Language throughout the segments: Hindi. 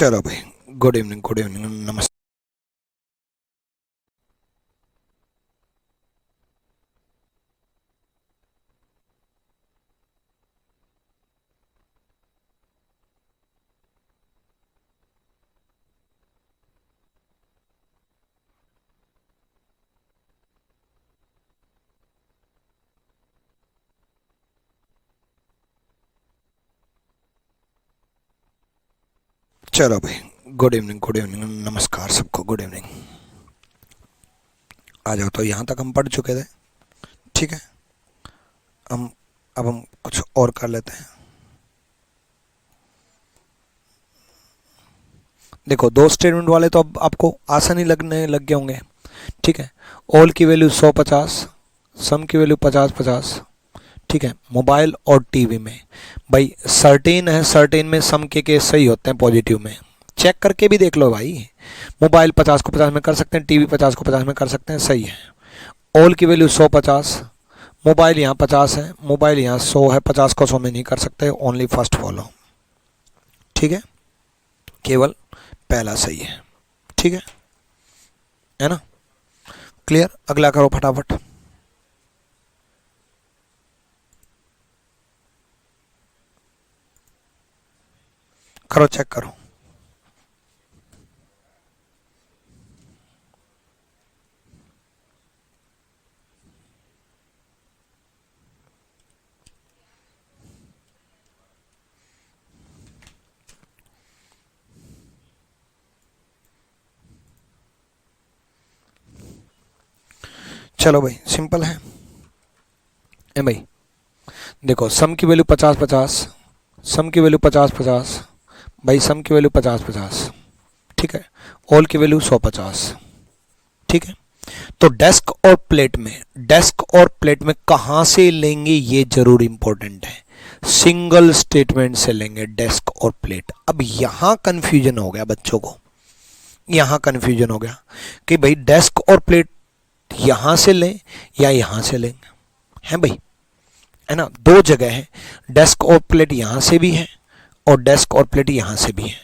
चलो भाई, गुड इवनिंग, नमस्ते। चलो भाई, गुड इवनिंग, नमस्कार सबको, गुड इवनिंग। आ जाओ, तो यहाँ तक हम पढ़ चुके थे। ठीक है, हम अब हम कुछ और कर लेते हैं। देखो, दो स्टेटमेंट वाले तो अब आपको आसानी लगने लग गए होंगे। ठीक है, ऑल की वैल्यू 100-50, सम की वैल्यू 50-50। ठीक है, मोबाइल और टीवी में भाई सर्टेन है, सर्टेन में सम के केस सही होते हैं पॉजिटिव में। चेक करके भी देख लो भाई। मोबाइल 50 को 50 में कर सकते हैं, टीवी 50 को 50 में कर सकते हैं, सही है। ऑल की वैल्यू 100-50, मोबाइल यहाँ 50 है, मोबाइल यहाँ 100 है, 50 को 100 में नहीं कर सकते, ओनली फर्स्ट फॉलो। ठीक है, केवल पहला सही है। ठीक है ना? क्लियर? अगला करो फटाफट। करो, चेक करो। चलो भाई, सिंपल है ए भाई। देखो, सम की वैल्यू 50-50, सम की वैल्यू 50-50 भाई, सम की वैल्यू 50-50। ठीक है, ऑल की वैल्यू 100-50। ठीक है, तो डेस्क और प्लेट में, डेस्क और प्लेट में कहां से लेंगे ये जरूर इंपॉर्टेंट है। सिंगल स्टेटमेंट से लेंगे डेस्क और प्लेट। अब यहां कंफ्यूजन हो गया बच्चों को, यहां कंफ्यूजन हो गया कि भाई डेस्क और प्लेट यहां से लें या यहां से लेंगे, है भाई, है ना? दो जगह है, डेस्क और प्लेट यहां से भी है और डेस्क और प्लेट यहां से भी है।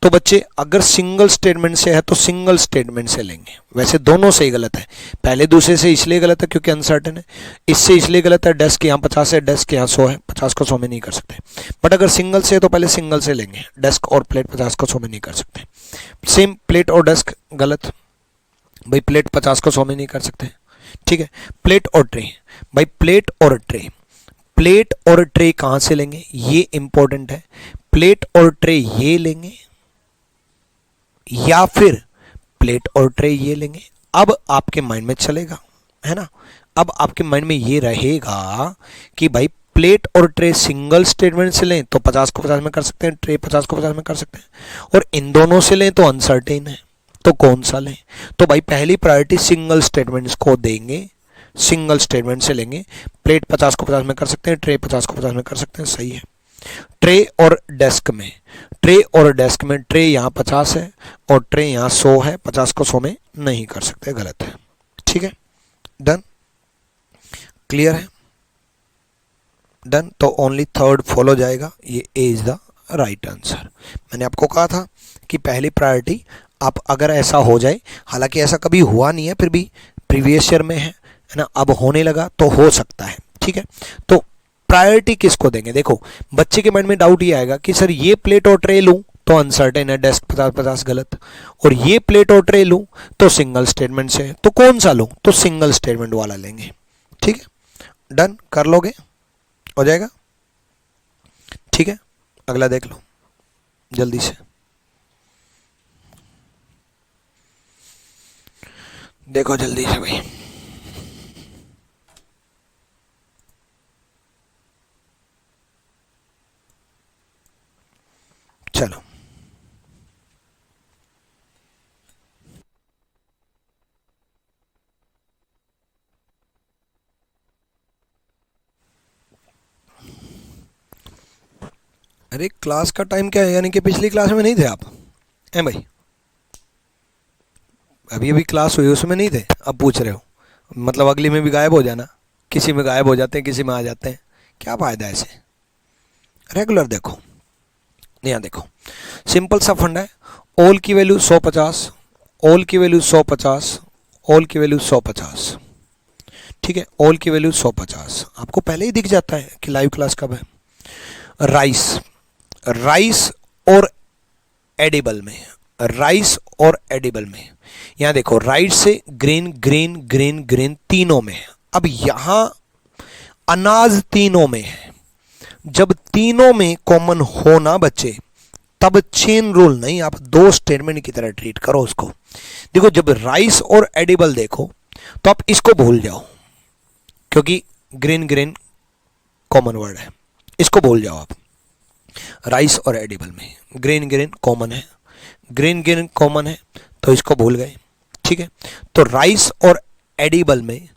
तो बच्चे, अगर सिंगल स्टेटमेंट से है तो सिंगल स्टेटमेंट से लेंगे। वैसे दोनों से ही गलत है, पहले दूसरे से इसलिए गलत है क्योंकि अनसर्टेन है, इससे इसलिए गलत है डेस्क यहाँ 50 है, डेस्क यहाँ 100 है, 50 को 100 में नहीं कर सकते। बट अगर सिंगल से है तो पहले सिंगल से लेंगे, डेस्क और प्लेट 50 को 100 में नहीं कर सकते। सेम प्लेट और डेस्क गलत भाई, प्लेट 50 को 100 में नहीं कर सकते। ठीक है, प्लेट और ट्रे भाई, प्लेट और ट्रे, प्लेट और ट्रे कहां से लेंगे ये इंपॉर्टेंट है। प्लेट और ट्रे ये लेंगे या फिर प्लेट और ट्रे ये लेंगे। अब आपके माइंड में चलेगा, है ना? अब आपके माइंड में ये रहेगा कि भाई प्लेट और ट्रे सिंगल स्टेटमेंट से लें तो 50 को 50 में कर सकते हैं, ट्रे 50 को 50 में कर सकते हैं, और इन दोनों से लें तो अनसर्टेन है, तो कौन सा लें? तो भाई पहली प्रायोरिटी सिंगल स्टेटमेंट्स को देंगे, सिंगल स्टेटमेंट से लेंगे। प्लेट 50 को 50 में कर सकते हैं, ट्रे 50 को 50 में कर सकते हैं, सही है। ट्रे और डेस्क में, ट्रे और डेस्क में ट्रे यहाँ 50 है और ट्रे यहाँ 100 है, 50 को 100 में नहीं कर सकते, गलत है। ठीक है, डन, क्लियर है? डन, तो ओनली थर्ड फॉलो जाएगा, ये ए इज द राइट आंसर। मैंने आपको कहा था कि पहली प्रायोरिटी, आप अगर ऐसा हो जाए, हालांकि ऐसा कभी हुआ नहीं है, फिर भी प्रीवियस ईयर में है ना, अब होने लगा तो हो सकता है। ठीक है, तो प्रायोरिटी किसको देंगे? देखो, बच्चे के माइंड में डाउट ये आएगा कि सर ये प्लेट और ट्रे लूं तो अनसर्टेन है, डेस्क 50-50 गलत, और ये प्लेट और ट्रे लूं तो सिंगल स्टेटमेंट से, तो कौन सा लूं? तो सिंगल स्टेटमेंट वाला लेंगे। ठीक है, डन, कर लोगे, हो जाएगा। ठीक है, अगला देख लो जल्दी से, देखो जल्दी से भाई। चलो, अरे क्लास का टाइम क्या है? यानी कि पिछली क्लास में नहीं थे आप, हैं भाई? अभी अभी क्लास हुई उसमें नहीं थे, अब पूछ रहे हो? मतलब अगली में भी गायब हो जाना, किसी में गायब हो जाते हैं, किसी में आ जाते हैं, क्या फ़ायदा है ऐसे? रेगुलर देखो, यहाँ देखो, सिंपल सा फंडा है। ऑल की वैल्यू 150, ऑल की वैल्यू 150, ऑल की वैल्यू 150, ठीक है, ऑल की वैल्यू 150 आपको पहले ही दिख जाता है कि लाइव क्लास कब है। राइस, राइस और एडिबल में, राइस और एडिबल में, यहां देखो राइट से ग्रीन ग्रीन ग्रीन ग्रीन तीनों में है। अब यहां अनाज तीनों में है, जब तीनों में कॉमन हो ना बच्चे तब चेन रूल नहीं, आप दो स्टेटमेंट की तरह ट्रीट करो उसको। देखो जब राइस और एडिबल देखो तो आप इसको भूल जाओ क्योंकि ग्रीन ग्रीन कॉमन वर्ड है, इसको भूल जाओ आप। राइस और एडिबल में ग्रीन ग्रीन कॉमन है, ग्रीन ग्रीन कॉमन है तो इसको भूल गए, ठीक है। तो राइस और एडिबल में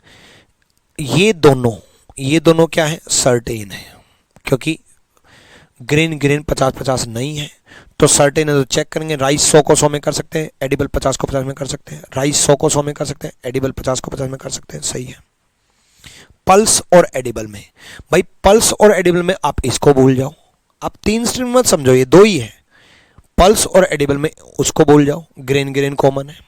ये दोनों क्या है, सर्टेन है, क्योंकि ग्रीन ग्रीन 50-50 नहीं है तो सर्टेन है, तो चेक करेंगे। राइस 100 को 100 में कर सकते हैं, एडिबल 50 को 50 में कर सकते हैं, राइस 100 को 100 में कर सकते हैं, एडिबल 50 को 50 में कर सकते हैं, सही है। पल्स और एडिबल में, भाई पल्स और एडिबल में आप इसको भूल जाओ, आप तीन स्ट्रिंग मत समझो, ये दो ही है। पल्स और एडिबल में उसको भूल जाओ, ग्रीन ग्रीन कॉमन है,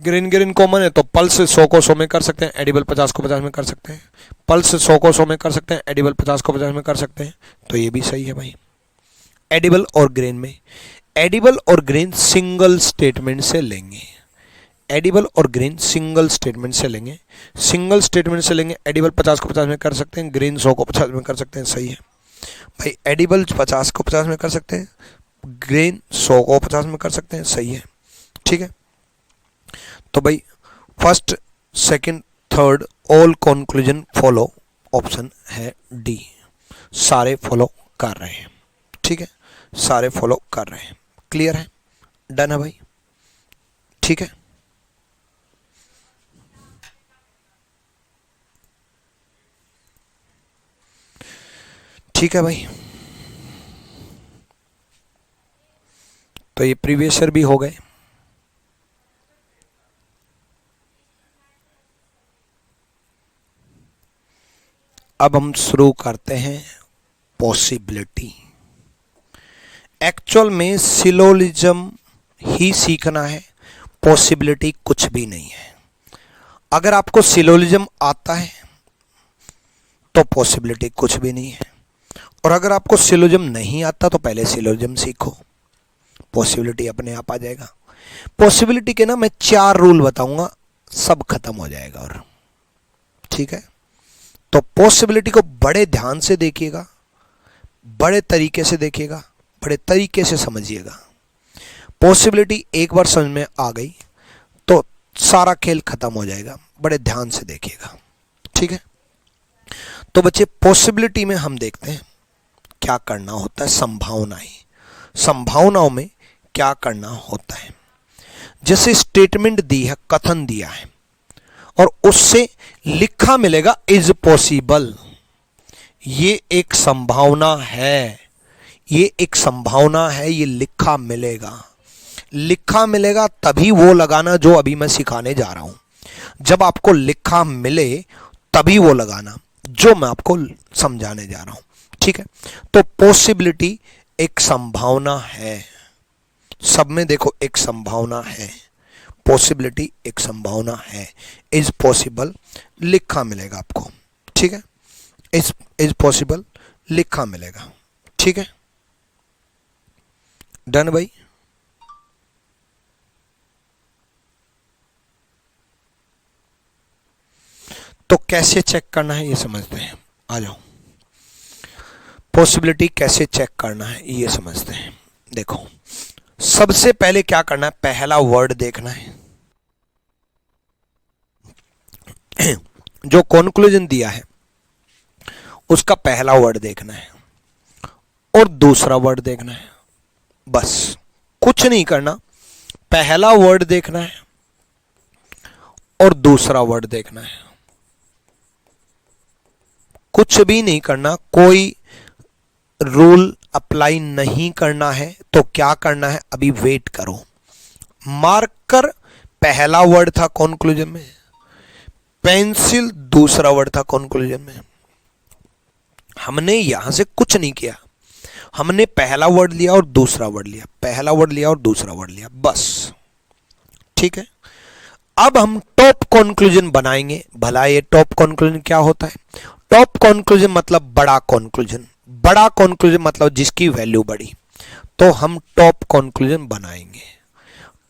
ग्रीन ग्रीन कॉमन है तो पल्स 100 को 100 में कर सकते हैं, एडिबल 50 को 50 में कर सकते हैं, पल्स 100 को 100 में कर सकते हैं, एडिबल 50 को 50 में कर सकते हैं, तो ये भी सही है भाई। एडिबल और ग्रीन में, एडिबल और ग्रीन सिंगल स्टेटमेंट से लेंगे, एडिबल और ग्रीन सिंगल स्टेटमेंट से लेंगे, सिंगल स्टेटमेंट से लेंगे। एडिबल 50 को 50 में कर सकते हैं, ग्रीन 100 को 50 में कर सकते हैं, सही है भाई। एडिबल 50 को 50 में कर सकते हैं, ग्रीन 100 को 50 में कर सकते हैं, सही है, ठीक है। तो भाई first second third all conclusion follow, option है डी, सारे फॉलो कर रहे हैं, ठीक है, सारे फॉलो कर रहे हैं। क्लियर है, डन है भाई, ठीक है। ठीक है भाई, तो ये प्रीवियस ईयर भी हो गए। अब हम शुरू करते हैं पॉसिबिलिटी। एक्चुअल में सिलोजिज्म ही सीखना है, पॉसिबिलिटी कुछ भी नहीं है। अगर आपको सिलोजिज्म आता है तो पॉसिबिलिटी कुछ भी नहीं है, और अगर आपको सिलोजिज्म नहीं आता तो पहले सिलोजिज्म सीखो, पॉसिबिलिटी अपने आप आ जाएगा। पॉसिबिलिटी के ना मैं 4 रूल बताऊंगा, सब खत्म हो जाएगा, और ठीक है। तो पॉसिबिलिटी को बड़े ध्यान से देखिएगा, बड़े तरीके से देखिएगा, बड़े तरीके से समझिएगा। पॉसिबिलिटी एक बार समझ में आ गई तो सारा खेल खत्म हो जाएगा, बड़े ध्यान से देखिएगा, ठीक है। तो बच्चे पॉसिबिलिटी में हम देखते हैं क्या करना होता है, संभावनाएं, संभावनाओं में क्या करना होता है। जैसे स्टेटमेंट दी है, कथन दिया है, और उससे लिखा मिलेगा इज पॉसिबल, ये एक संभावना है, ये एक संभावना है, ये लिखा मिलेगा, लिखा मिलेगा तभी वो लगाना जो अभी मैं सिखाने जा रहा हूं। जब आपको लिखा मिले तभी वो लगाना जो मैं आपको समझाने जा रहा हूं, ठीक है। तो पॉसिबिलिटी एक संभावना है, सब में देखो एक संभावना है, पॉसिबिलिटी एक संभावना है। इज पॉसिबल लिखा मिलेगा आपको, ठीक है, इज पॉसिबल लिखा मिलेगा, ठीक है, डन भाई। तो कैसे चेक करना है ये समझते हैं, आ जाओ। पॉसिबिलिटी कैसे चेक करना है ये समझते हैं। देखो सबसे पहले क्या करना है, पहला वर्ड देखना है, जो कंक्लूजन दिया है उसका पहला वर्ड देखना है और दूसरा वर्ड देखना है, बस कुछ नहीं करना। पहला वर्ड देखना है और दूसरा वर्ड देखना है, कुछ भी नहीं करना, कोई रूल अप्लाई नहीं करना है। तो क्या करना है, अभी वेट करो। मार्कर पहला वर्ड था कंक्लूजन में, पेंसिल दूसरा वर्ड था कंक्लूजन में। हमने यहां से कुछ नहीं किया, हमने पहला वर्ड लिया और दूसरा वर्ड लिया, पहला वर्ड लिया और दूसरा वर्ड लिया, बस। ठीक है, अब हम टॉप कंक्लूजन बनाएंगे। भला ये टॉप कंक्लूजन क्या होता है? टॉप कंक्लूजन मतलब बड़ा कंक्लूजन, बड़ा कंक्लूजन मतलब जिसकी वैल्यू बड़ी, तो हम टॉप कंक्लूजन बनाएंगे।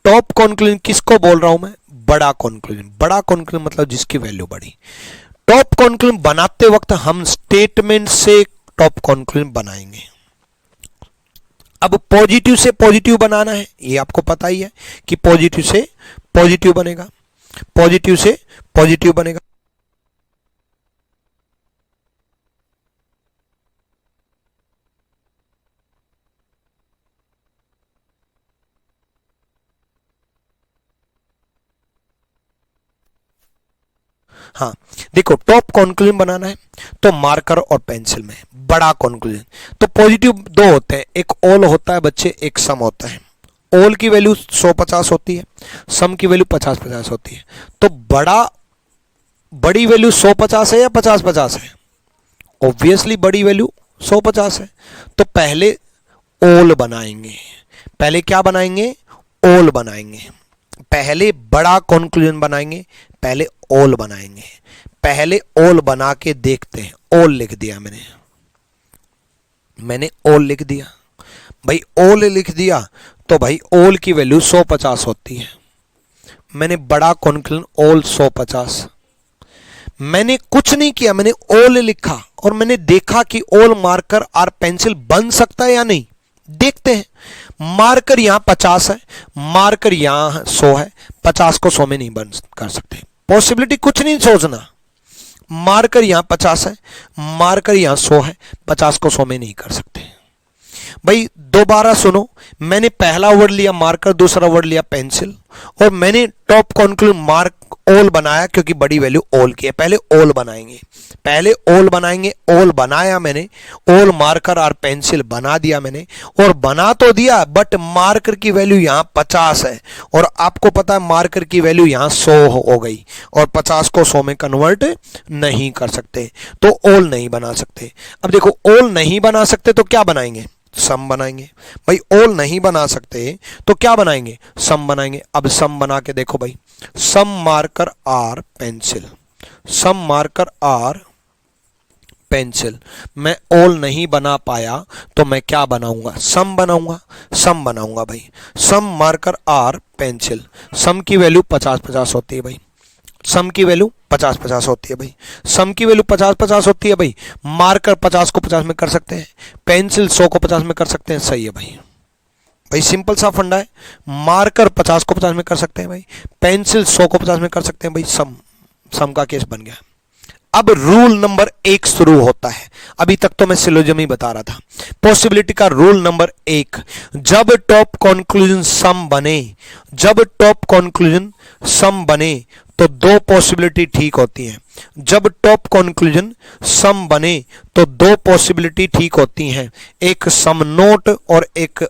टॉप कंक्लूजन किसको बोल रहा हूं मैं? बड़ा कंक्लूजन। बड़ा कंक्लूजन मतलब जिसकी वैल्यू बड़ी। टॉप कंक्लूजन बनाते वक्त हम स्टेटमेंट से टॉप कंक्लूजन बनाएंगे। अब पॉजिटिव से पॉजिटिव बनाना है, ये आपको पता ही है कि पॉजिटिव से पॉजिटिव बनेगा, पॉजिटिव से पॉजिटिव बनेगा। हाँ देखो, टॉप कंक्लूजन बनाना है तो मार्कर और पेंसिल में। बड़ा कंक्लूजन तो पॉजिटिव दो होते हैं, एक ऑल होता है बच्चे, एक सम होता है। ऑल की वैल्यू 100-50 होती है, सम की वैल्यू 50-50 होती है। तो बड़ी वैल्यू 100-50 है या 50-50 है? ऑब्वियसली बड़ी वैल्यू 100-50 है। तो पहले ऑल बनाएंगे, पहले क्या बनाएंगे? ऑल बनाएंगे। पहले बड़ा कंक्लूजन बनाएंगे, पहले ऑल बनाएंगे। पहले ऑल बना के देखते हैं। ऑल लिख दिया मैंने ऑल लिख दिया भाई, ऑल लिख दिया तो भाई ऑल की वैल्यू 100-50 होती है। मैंने बड़ा कंक्लूजन ऑल 100-50, मैंने कुछ नहीं किया, मैंने ऑल लिखा और मैंने देखा कि ऑल मार्कर और पेंसिल बन सकता है या नहीं। देखते हैं। मार्कर यहां 50 है, मार्कर यहां 100 है, 50 को 100 में नहीं बन कर सकते। पॉसिबिलिटी कुछ नहीं सोचना। मार्कर यहां 50 है, मार्कर यहां 100 है, 50 को 100 में नहीं कर सकते। भाई दोबारा सुनो, मैंने पहला वर्ड लिया मार्कर, दूसरा वर्ड लिया पेंसिल, और मैंने टॉप कंक्लूजन मार्क ऑल बनाया क्योंकि बड़ी वैल्यू ऑल की है। पहले ऑल बनाएंगे, पहले ऑल बनाएंगे। ऑल बनाया मैंने, ऑल मार्कर और पेंसिल बना दिया मैंने, और बना तो दिया बट मार्कर की वैल्यू यहां 50 है और आपको पता है मार्कर की वैल्यू यहां 100 हो गई और 50 को 100 में कन्वर्ट नहीं कर सकते, तो ऑल नहीं बना सकते। अब देखो, ऑल नहीं बना सकते तो क्या बनाएंगे? सम बनाएंगे। भाई ऑल नहीं बना सकते तो क्या बनाएंगे? सम बनाएंगे। अब सम बना के देखो भाई, some marker or pencil, some marker or pencil. मैं ऑल नहीं बना पाया तो मैं क्या बनाऊंगा? सम बनाऊंगा। सम बनाऊंगा भाई, सम मार्कर आर पेंसिल। सम की वैल्यू 50-50 होती है भाई, सम की वैल्यू 50-50 होती है भाई, सम की वैल्यू 50-50 होती है भाई। मार्कर 50 को 50 में कर सकते हैं, पेंसिल 100 को 50 में कर सकते हैं। सही है भाई, भाई सिंपल सा फंडा है। मार्कर 50 को 50 में कर सकते हैं भाई, पेंसिल 100 को 50 में कर सकते हैं भाई। सम का केस बन गया। अब रूल नंबर 1 शुरू होता है। अभी तक तो मैं सिलोजिज्म ही बता रहा था। पॉसिबिलिटी का रूल नंबर 1, जब टॉप कंक्लूजन सम बने, जब टॉप कंक्लूजन सम बने तो दो पॉसिबिलिटी ठीक होती हैं। जब टॉप कंक्लूजन सम बने तो दो पॉसिबिलिटी ठीक होती हैं, एक सम नोट और एक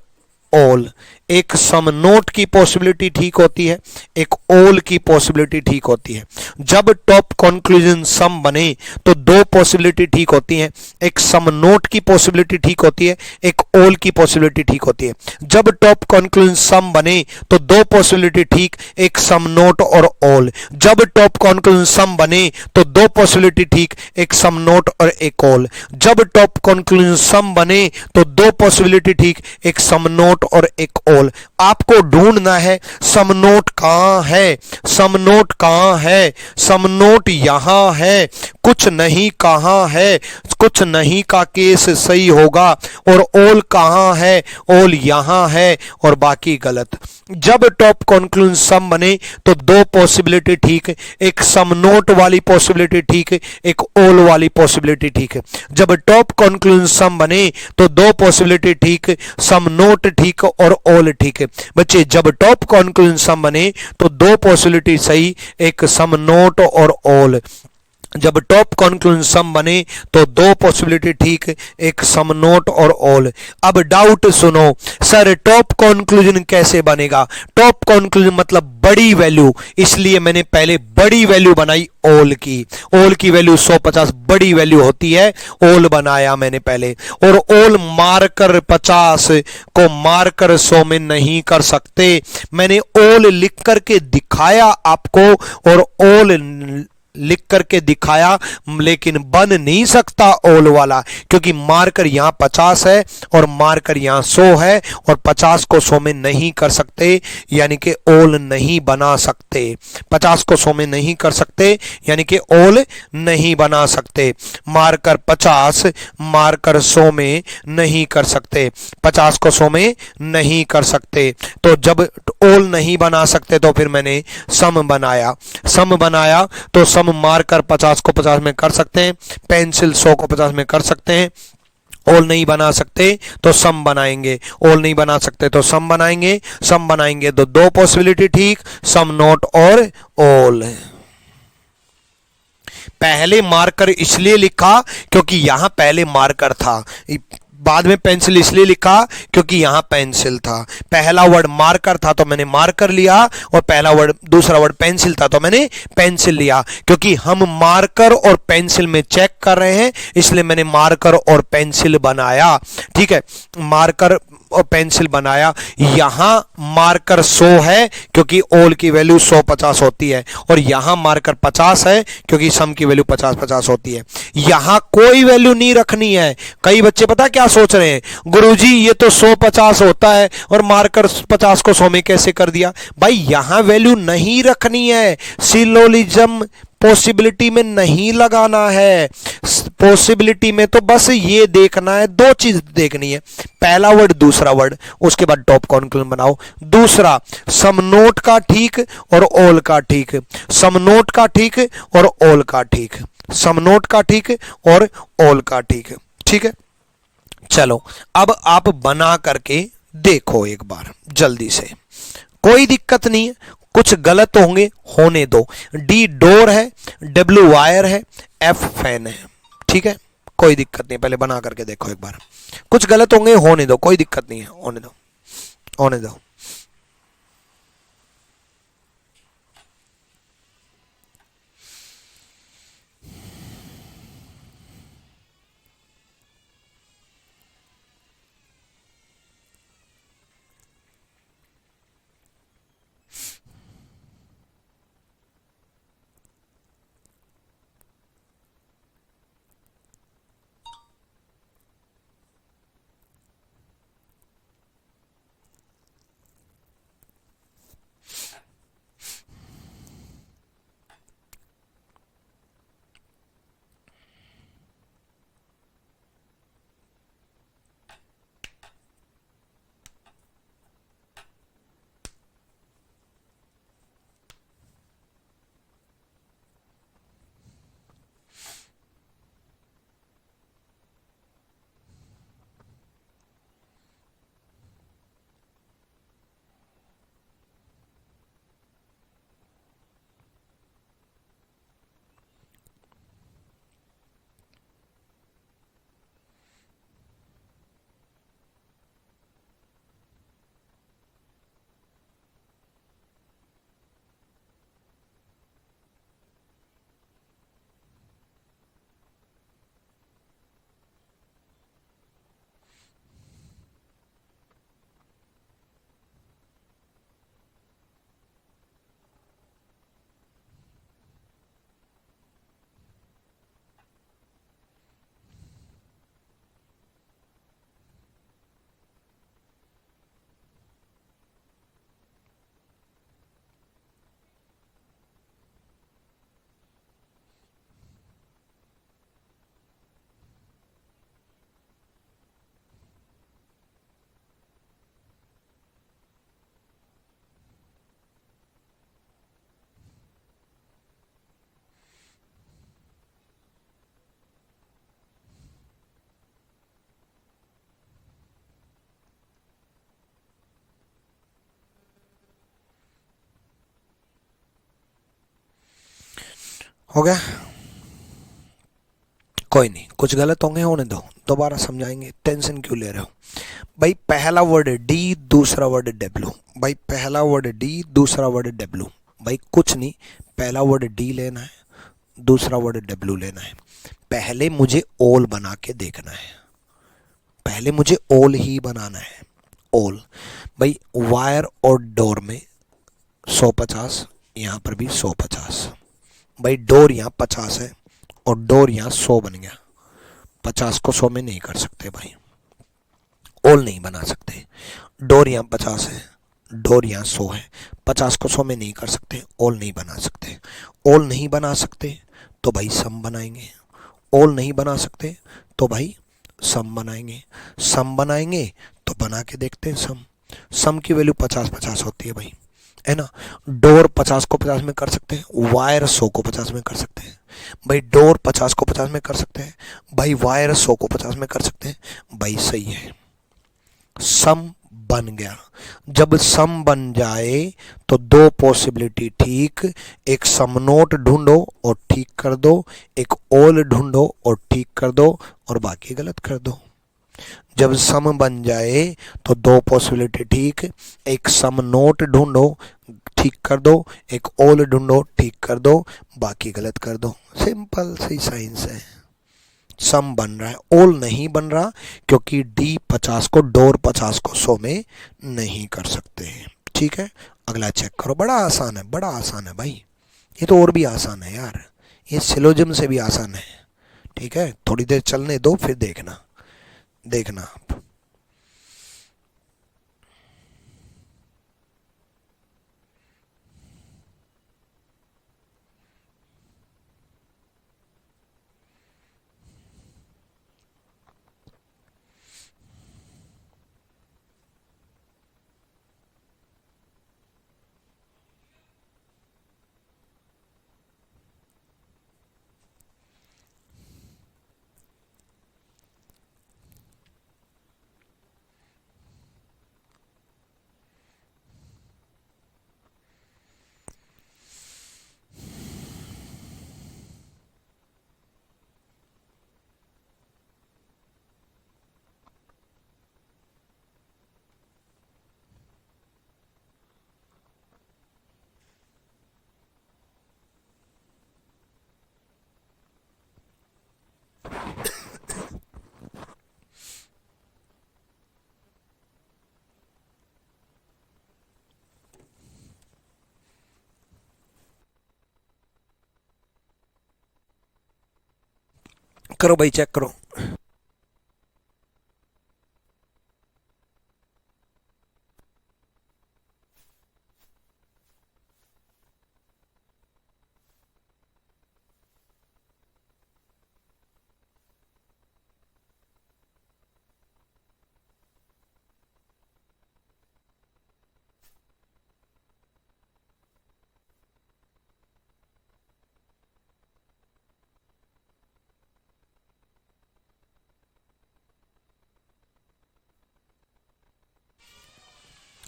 ऑल। एक सम नोट की पॉसिबिलिटी ठीक होती है, एक ऑल की पॉसिबिलिटी ठीक होती है। जब टॉप कंक्लूजन सम बने तो दो पॉसिबिलिटी ठीक होती हैं, एक सम नोट की पॉसिबिलिटी ठीक होती है, एक ऑल की पॉसिबिलिटी ठीक होती है। जब टॉप कंक्लूजन सम बने तो दो पॉसिबिलिटी ठीक, एक सम नोट और ऑल। जब टॉप कंक्लूजन सम बने तो दो पॉसिबिलिटी ठीक, एक सम नोट और एक ऑल। जब टॉप कंक्लूजन सम बने तो दो पॉसिबिलिटी ठीक, एक सम नोट और एक ऑल। आपको ढूंढना है सम नोट कहां है, सम नोट कहां है? सम नोट यहां है, कुछ नहीं कहां है, कुछ नहीं का केस सही होगा। और ऑल कहां है? ऑल यहां है और बाकी गलत। जब टॉप कंक्लूजन सम बने तो दो पॉसिबिलिटी ठीक, एक सम नोट वाली पॉसिबिलिटी ठीक, एक ऑल वाली पॉसिबिलिटी ठीक। जब टॉप कंक्लूजन सम बने तो दो पॉसिबिलिटी ठीक, सम नोट ठीक और ऑल ठीक। बच्चे, जब टॉप कंक्लूजन सम बने तो दो पॉसिबिलिटी सही, एक सम नोट और ऑल। जब टॉप कंक्लूजन सम बने तो दो पॉसिबिलिटी ठीक, एक सम नोट और ऑल। अब डाउट सुनो, सर टॉप कंक्लूजन कैसे बनेगा? टॉप कंक्लूजन मतलब बड़ी वैल्यू, इसलिए मैंने पहले बड़ी वैल्यू बनाई ऑल की। ऑल की वैल्यू 150 बड़ी वैल्यू होती है, ऑल बनाया मैंने पहले। और ऑल मार्कर 50 को मार्कर 100 में नहीं कर सकते, मैंने ऑल लिख करके दिखाया आपको, और ऑल लिख करके दिखाया, लेकिन बन नहीं सकता ऑल वाला, क्योंकि मार्कर यहां 50 है और मार्कर यहां 100 है, और 50 को 100 में नहीं कर सकते, यानी कि ऑल नहीं बना सकते। 50 को 100 में नहीं कर सकते, यानी कि ऑल नहीं बना सकते। मार्कर 50 मार्कर 100 में नहीं कर सकते, 50 को 100 में नहीं कर सकते। तो जब ऑल नहीं बना सकते तो फिर मैंने सम बनाया। सम बनाया तो सम मार्कर 50 को 50 में कर सकते हैं, पेंसिल 100 को 50 में कर सकते हैं। ऑल नहीं बना सकते तो सम बनाएंगे, ऑल नहीं बना सकते तो सम बनाएंगे, सम बनाएंगे तो दो पॉसिबिलिटी ठीक, सम नोट और ऑल। पहले मार्कर इसलिए लिखा क्योंकि यहां पहले मार्कर था, बाद में पेंसिल इसलिए लिखा क्योंकि यहां पेंसिल था। पहला वर्ड मार्कर था तो मैंने मार्कर लिया, और पहला वर्ड दूसरा वर्ड पेंसिल था तो मैंने पेंसिल लिया। क्योंकि हम मार्कर और पेंसिल में चेक कर रहे हैं, इसलिए मैंने मार्कर और पेंसिल बनाया। ठीक है, मार्कर और पेंसिल बनाया। यहां मार्कर 100 है क्योंकि ऑल की वैल्यू 100-50 होती है, और यहां मार्कर 50 है क्योंकि सम की वैल्यू 50-50 होती है। यहां कोई वैल्यू नहीं रखनी है। कई बच्चे पता क्या सोच रहे हैं, गुरुजी ये तो 100-50 होता है और मार्कर 50 को 100 में कैसे कर दिया? भाई यहां वैल्यू नहीं रखनी है, सिलोजिज्म पॉसिबिलिटी में नहीं लगाना है। पॉसिबिलिटी में तो बस ये देखना है, दो चीज देखनी है, पहला वर्ड दूसरा वर्ड, उसके बाद टॉप कंक्लूजन बनाओ। दूसरा, सम नोट का ठीक और ऑल का ठीक, सम नोट का ठीक और ऑल का ठीक, सम नोट का ठीक और ऑल का ठीक। ठीक है, चलो अब आप बना करके देखो एक बार जल्दी से, कोई दिक्कत नहीं है, कुछ गलत होंगे होने दो। डी डोर है, डब्ल्यू वायर है, एफ फैन है। ठीक है, कोई दिक्कत नहीं, पहले बना करके देखो एक बार। कुछ गलत होंगे होने दो, कोई दिक्कत नहीं है, होने दो, होने दो। हो गया? कोई नहीं, कुछ गलत होंगे, होने दो, दोबारा समझाएंगे, टेंशन क्यों ले रहे हो भाई। पहला वर्ड डी, दूसरा वर्ड डब्ल्यू। भाई पहला वर्ड डी, दूसरा वर्ड डब्ल्यू। भाई कुछ नहीं, पहला वर्ड डी लेना है, दूसरा वर्ड डब्ल्यू लेना है। पहले मुझे ओल बना के देखना है, पहले मुझे ओल ही बनाना है, ओल। भाई वायर और डोर में 150, यहाँ पर भी 150। भाई डोर यहाँ 50 है और डोर यहाँ 100 बन गया। 50 को 100 में नहीं कर सकते भाई, ओल नहीं बना सकते। डोर यहाँ 50 है, डोर यहाँ 100 है, 50 को 100 में नहीं कर सकते, ओल नहीं बना सकते। ओल नहीं बना सकते तो भाई सम बनाएंगे, ओल नहीं बना सकते तो भाई सम बनाएंगे, सम बनाएंगे तो बना के देखते हैं सम। सम की वैल्यू 50-50 होती है भाई, है ना। डोर 50 को 50 में कर सकते हैं, वायर 100 को 50 में कर सकते हैं। भाई डोर 50 को 50 में कर सकते हैं, भाई वायर 100 को 50 में कर सकते हैं। भाई सही है, सम बन गया। जब सम बन जाए तो दो पॉसिबिलिटी ठीक, एक सम नोट ढूंढो और ठीक कर दो, एक ओल ढूंढो और ठीक कर दो, और बाकी गलत कर दो। जब सम बन जाए तो दो पॉसिबिलिटी ठीक, एक सम नोट ढूंढो ठीक कर दो, एक ओल ढूंढो ठीक कर दो, बाकी गलत कर दो। सिंपल सी साइंस है। सम बन रहा है, ओल नहीं बन रहा, क्योंकि डी 50 को, डोर 50 को 100 में नहीं कर सकते हैं। ठीक है, अगला चेक करो। बड़ा आसान है, बड़ा आसान है भाई, ये तो और भी आसान है यार, ये सिलोजिम से भी आसान है। ठीक है, थोड़ी देर चलने दो, फिर देखना, देखना आप। करो भाई, चेक करो।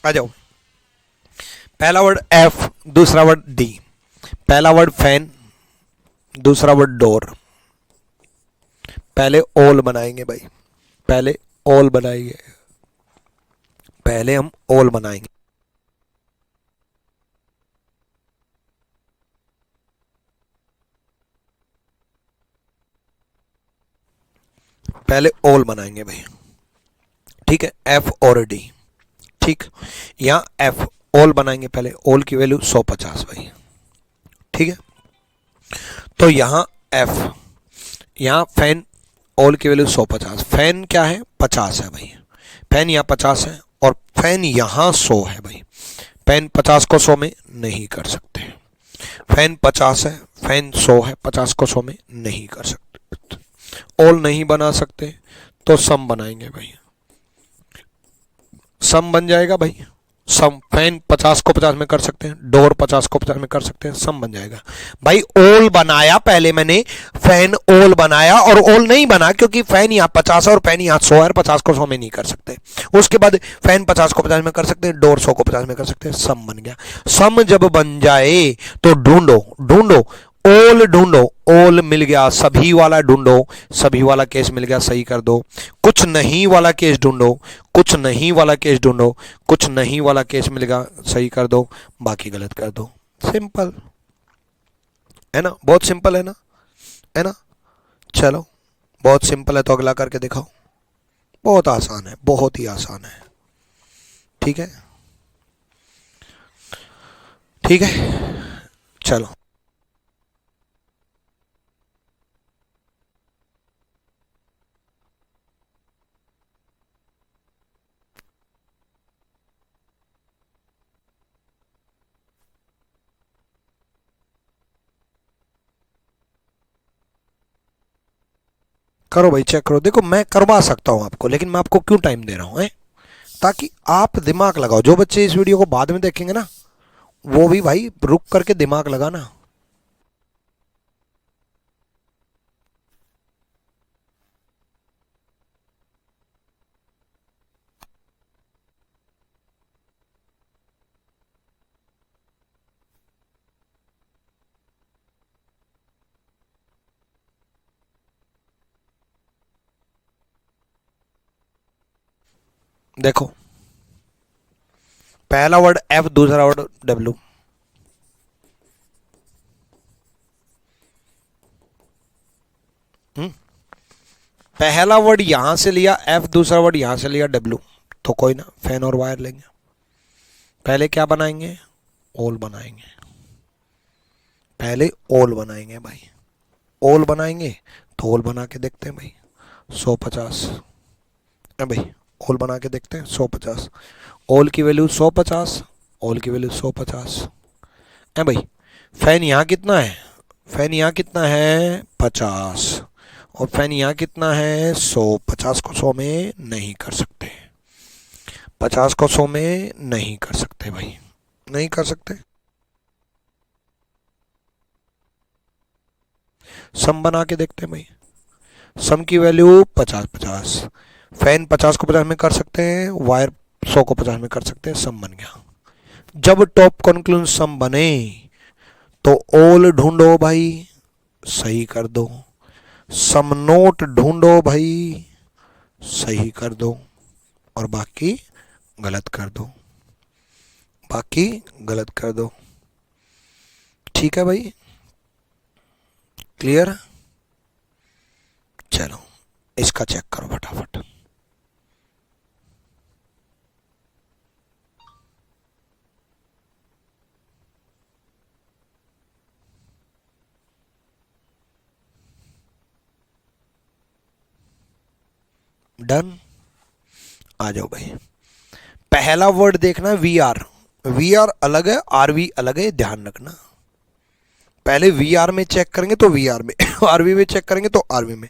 आ जाओ। पहला वर्ड एफ, दूसरा वर्ड डी। पहला वर्ड फैन, दूसरा वर्ड डोर। पहले ओल बनाएंगे भाई, पहले ओल बनाएंगे, पहले हम ओल बनाएंगे। पहले ओल बनाएंगे भाई, ठीक है, एफ और डी। ठीक, यहाँ एफ ओल बनाएंगे, पहले ओल की वैल्यू 150 भाई। ठीक है, तो यहाँ एफ, यहाँ फैन ओल की वैल्यू 150, फैन क्या है 50 है भाई, फैन यहाँ 50 है और फैन यहाँ 100 है भाई। फैन 50 को 100 में नहीं कर सकते, फैन 50 है, फैन 100 है, 50 को 100 में नहीं कर सकते। ओल नहीं बना सकते तो सम बनाएंगे भाई, सम बन जाएगा भाई। सम, फैन 50 को 50 में कर सकते हैं, डोर 50 को 50 में कर सकते हैं, सम बन जाएगा भाई। ओल बनाया पहले मैंने, फैन ओल बनाया, और ओल नहीं बना क्योंकि फैन यहाँ 50 है और फैन यहाँ 100 है, 50 को 100 में नहीं कर सकते। उसके बाद फैन 50 को 50 में कर सकते हैं, डोर 100 को 50 में कर सकते हैं, सम बन गया। सम जब बन जाए तो ढूंढो, ढूंढो ऑल ढूंढो, ऑल मिल गया, सभी वाला ढूंढो, सभी वाला केस मिल गया, सही कर दो। कुछ नहीं वाला केस ढूंढो, कुछ नहीं वाला केस ढूंढो, कुछ नहीं वाला केस मिल गया, सही कर दो, बाकी गलत कर दो। सिंपल है ना, बहुत सिंपल है ना, है ना। चलो बहुत सिंपल है तो अगला करके दिखाओ। बहुत आसान है, बहुत ही आसान है। ठीक है, ठीक है, चलो। करो भाई, चेक करो। देखो मैं करवा सकता हूं आपको, लेकिन मैं आपको क्यों टाइम दे रहा हूं, ताकि आप दिमाग लगाओ। जो बच्चे इस वीडियो को बाद में देखेंगे ना, वो भी भाई रुक करके दिमाग लगाना। देखो, पहला वर्ड एफ, दूसरा वर्ड डब्ल्यू। पहला वर्ड यहां से लिया एफ, दूसरा वर्ड यहां से लिया डब्ल्यू, तो कोई ना, फैन और वायर लेंगे। पहले क्या बनाएंगे, ओल बनाएंगे। पहले ओल बनाएंगे भाई, ओल बनाएंगे तो ओल बना के देखते हैं भाई। 150 है भाई, ओल बना के देखते हैं। 150, ओल की वैल्यू 150, ओल की वैल्यू 150 है भाई। फैन यहाँ कितना है, फैन यहाँ कितना है 50, और फैन यहाँ कितना है 100। 50 को 100 में नहीं कर सकते, 50 को 100 में नहीं कर सकते भाई, नहीं कर सकते। सम बना के देखते हैं भाई। सम की वैल्यू 50-50, फैन 50 को 50 में कर सकते हैं, वायर 100 को 50 में कर सकते हैं, सम बन गया। जब टॉप कंक्लूजन सम बने तो ओल ढूंढो भाई, सही कर दो। सम नोट ढूंढो भाई, सही कर दो, और बाकी गलत कर दो, बाकी गलत कर दो। ठीक है भाई, क्लियर। चलो इसका चेक करो फटाफट। डन, आ जाओ भाई। पहला वर्ड देखना वी आर, वी आर अलग है, आर वी अलग है, ध्यान रखना। पहले वी आर में चेक करेंगे तो वी आर में, आर वी में चेक करेंगे तो आर वी में,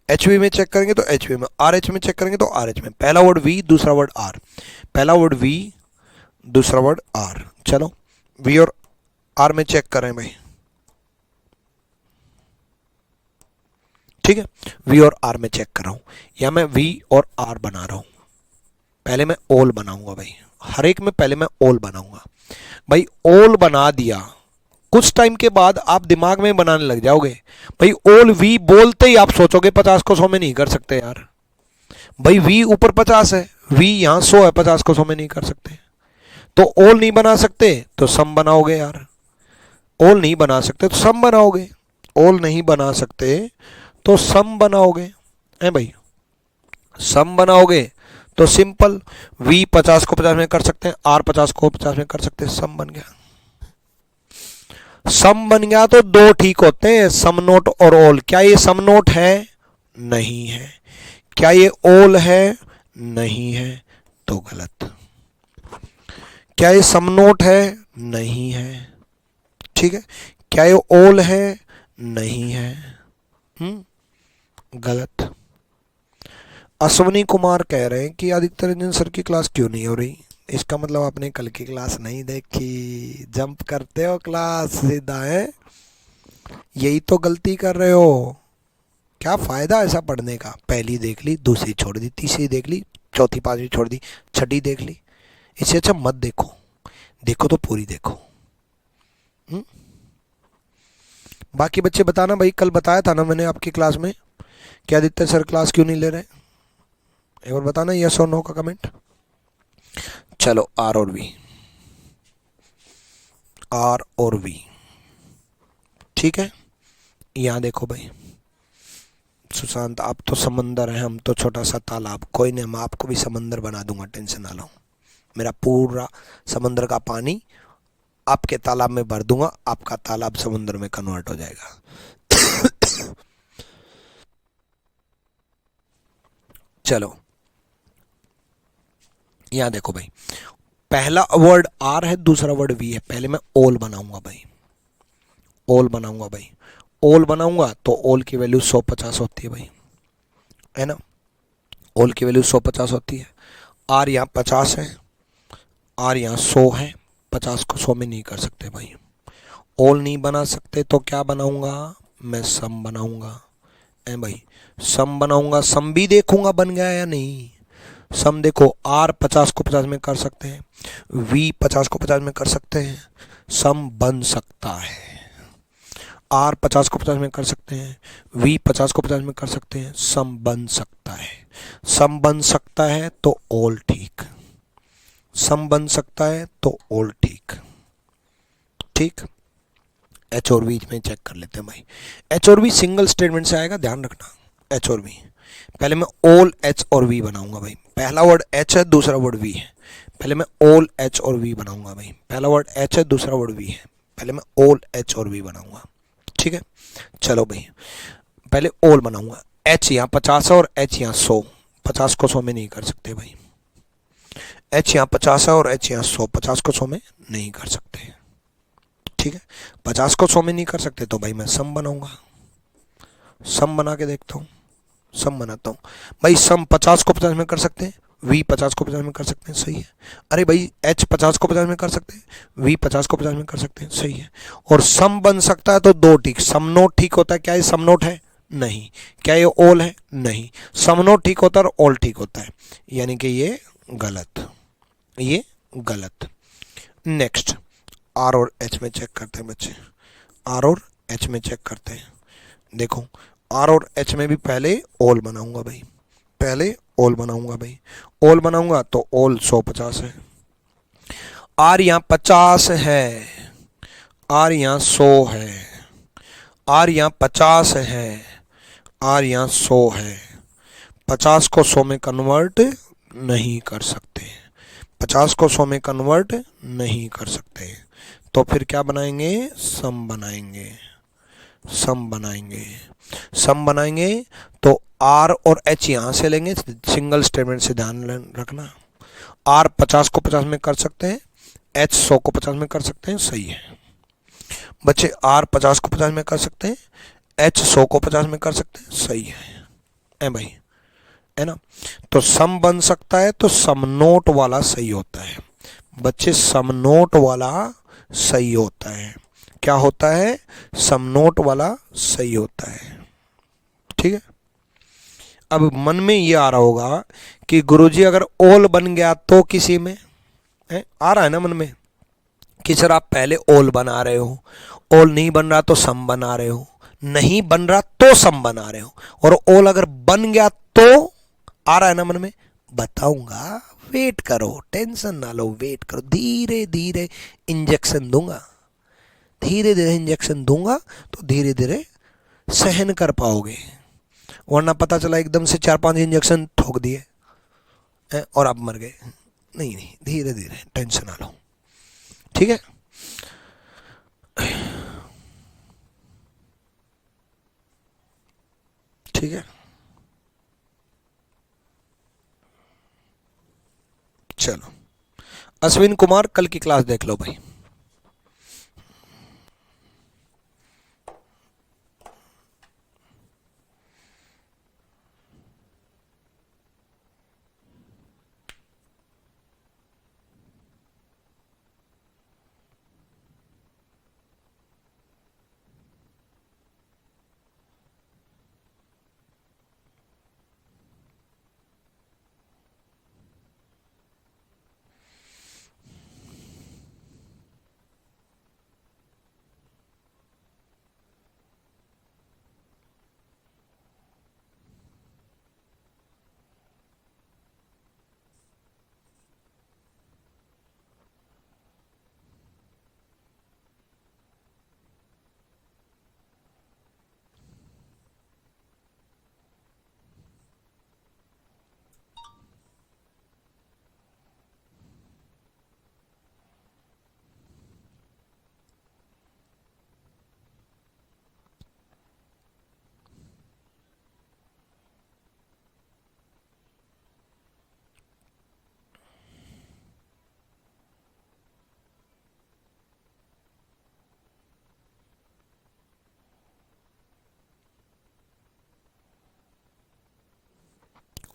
एच वी में चेक करेंगे तो एच वी में, आर एच में चेक करेंगे तो आर एच में। पहला वर्ड वी, दूसरा वर्ड आर, पहला वर्ड वी, दूसरा वर्ड आर। चलो वी और आर में चेक करें भाई। ठीक है, वी और आर में चेक कर रहा हूं, या मैं वी और आर बना रहा हूं। पहले मैं ओल बनाऊंगा भाई, हर एक में पहले मैं ओल बनाऊंगा भाई। ओल बना दिया, कुछ टाइम के बाद आप दिमाग में बनाने लग जाओगे भाई। ओल वी बोलते ही आप सोचोगे 50 को 100 में नहीं कर सकते यार भाई। वी ऊपर 50 है, वी यहां 100 है, 50 को 100 में नहीं कर सकते। तो ओल नहीं बना सकते तो सम बनाओगे यार, ओल नहीं बना सकते तो सम बनाओगे, ओल नहीं बना सकते तो सम बनाओगे, है भाई। सम बनाओगे तो सिंपल, वी 50 को 50 में कर सकते हैं, आर 50 को 50 में कर सकते हैं, सम बन गया। सम बन गया तो दो ठीक होते हैं, सम नोट और ओल। क्या ये सम नोट है, नहीं है। क्या ये ओल है, नहीं है, तो गलत। क्या ये सम नोट है, नहीं है, ठीक है। क्या ये ओल है, नहीं है, गलत। अश्वनी कुमार कह रहे हैं कि आदित्य रंजन सर की क्लास क्यों नहीं हो रही। इसका मतलब आपने कल की क्लास नहीं देखी, जंप करते हो क्लास सीधा है, यही तो गलती कर रहे हो। क्या फायदा ऐसा पढ़ने का, पहली देख ली, दूसरी छोड़ दी, तीसरी देख ली, चौथी पांचवी छोड़ दी, छठी देख ली। इससे अच्छा मत देखो, देखो तो पूरी देखो। बाकी बच्चे बताना भाई, कल बताया था ना मैंने आपकी क्लास में, क्या आदित्य सर क्लास क्यों नहीं ले रहे? एक बार बताना यस और नो का कमेंट। चलो आर और वी, आर और वी, ठीक है। यहाँ देखो भाई सुशांत, आप तो समंदर हैं, हम तो छोटा सा तालाब। कोई नहीं, मैं आपको भी समंदर बना दूंगा, टेंशन ना लो। मेरा पूरा समंदर का पानी आपके तालाब में भर दूंगा, आपका तालाब समुद्र में कन्वर्ट हो जाएगा। चलो यहां देखो भाई, पहला वर्ड आर है, दूसरा वर्ड वी है। पहले मैं ओल बनाऊंगा भाई, ओल बनाऊंगा भाई। ओल बनाऊंगा तो ओल की वैल्यू 150 होती है भाई, है ना। ओल की वैल्यू 150 होती है। आर यहाँ 50 है, आर यहाँ 100 है। 50 को 100 में नहीं कर सकते भाई। ओल नहीं बना सकते तो क्या बनाऊंगा? मैं सम बनाऊंगा। ए भाई, सम बनाऊंगा, सम भी देखूंगा बन गया या नहीं। सम देखो, आर 50 को 50 में कर सकते हैं, वी 50 को 50 में कर सकते हैं, सम बन सकता है। आर 50 को 50 में कर सकते हैं, वी 50 को 50 में कर सकते हैं, सम बन सकता है। सम बन सकता है तो ऑल ठीक, सम बन सकता है तो ऑल ठीक। ठीक, एच और वी में चेक कर लेते हैं भाई। एच और वी सिंगल स्टेटमेंट से आएगा, ध्यान रखना। एच और वी, पहले मैं ऑल एच और वी बनाऊंगा भाई। पहला वर्ड एच है, दूसरा वर्ड वी है। पहले मैं ऑल एच और वी बनाऊंगा भाई। पहला वर्ड एच है, दूसरा वर्ड वी है। पहले मैं ऑल एच और वी बनाऊंगा, ठीक है। चलो भाई, पहले ऑल बनाऊंगा। एच यहाँ 50 है और एच यहाँ 100। 50 को 100 में नहीं कर सकते भाई। एच यहाँ 50 है और एच यहाँ 100। 50 को 100 में नहीं कर सकते, ठीक है। 50 को 100 में नहीं कर सकते तो भाई मैं सम बनाऊंगा। सम बना के देखता हूँ, सम बनाता हूँ भाई। सम 50 को 50 में कर सकते हैं, वी 50 को 50 में कर सकते हैं, सही है। अरे भाई, एच 50 को 50 में कर सकते हैं, वी 50 को 50 में कर सकते हैं, सही है। और सम बन सकता है तो दो ठीक। सम नोट ठीक होता है, क्या ये सम नोट है? नहीं। क्या ये ऑल है? नहीं। सम नोट ठीक होता है और ऑल ठीक होता है, यानी कि ये गलत, ये गलत। नेक्स्ट, आर और एच में चेक करते हैं बच्चे। आर और एच में चेक करते हैं। देखो, आर और एच में भी पहले ऑल बनाऊंगा भाई, पहले ऑल बनाऊंगा भाई। ऑल बनाऊंगा तो ऑल 150 है। आर यहाँ 50 है, आर यहाँ 100 है। आर यहाँ 50 है, आर यहाँ 100 है। 50 को 100 में कन्वर्ट नहीं कर सकते, 50 को 100 में कन्वर्ट नहीं कर सकते। तो फिर क्या बनाएंगे? सम बनाएंगे, सम बनाएंगे। सम बनाएंगे तो आर और एच यहां से लेंगे, सिंगल स्टेटमेंट से ध्यान रखना। आर 50 को 50 में कर सकते हैं, एच 100 को 50 में कर सकते हैं, सही है बच्चे। आर 50 को 50 में कर सकते हैं, एच 100 को 50 में कर सकते हैं, सही है भाई, है ना। तो सम बन सकता है तो सम नोट वाला सही होता है बच्चे, सम नोट वाला सही होता है। क्या होता है? सम नोट वाला सही होता है, ठीक है। अब मन में ये आ रहा होगा कि गुरुजी अगर ओल बन गया तो किसी में है, आ रहा है ना मन में कि सर आप पहले ओल बना रहे हो, ओल नहीं बन रहा तो सम बना रहे हो, नहीं बन रहा तो सम बना रहे हो, और ओल अगर बन गया तो आ रहा है ना मन में। बताऊंगा, वेट करो, टेंशन ना लो, वेट करो, धीरे धीरे इंजेक्शन दूंगा, धीरे धीरे इंजेक्शन दूंगा तो धीरे धीरे सहन कर पाओगे। वरना पता चला एकदम से 4-5 इंजेक्शन ठोक दिए और आप मर गए। नहीं नहीं, धीरे धीरे, टेंशन ना लो, ठीक है। ठीक है, चलो अश्विन कुमार कल की क्लास देख लो भाई।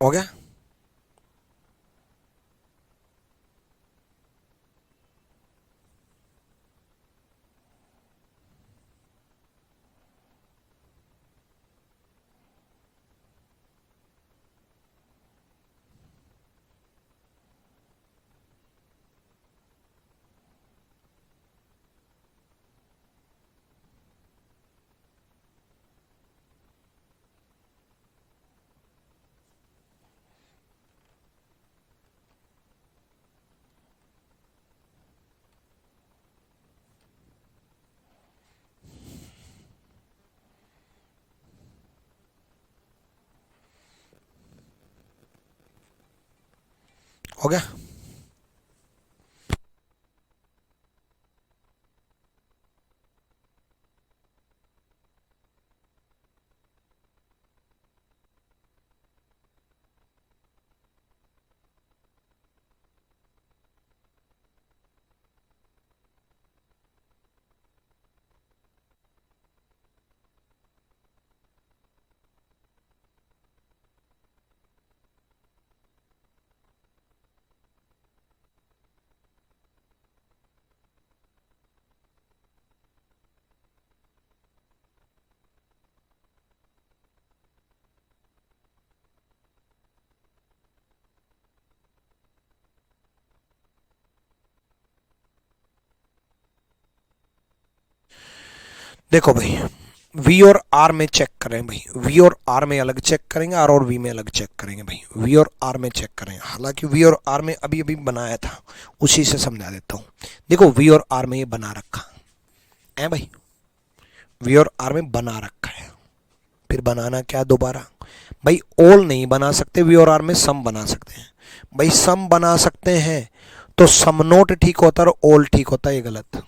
हो गया? हो गया? देखो भाई, वी और आर में चेक करें भाई, वी और आर में अलग चेक करेंगे, आर और वी में अलग चेक करेंगे भाई, वी और आर में चेक करेंगे। हालांकि वी और आर में अभी अभी बनाया था, उसी से समझा देता हूँ। देखो वी और आर में ये बना रखा है भाई, वी और आर में बना रखा है। फिर बनाना क्या दोबारा भाई? ऑल नहीं बना सकते, वी और आर में सम बना सकते हैं भाई। सम बना सकते हैं तो सम नोट ठीक होता है और ऑल ठीक होता है, ये गलत।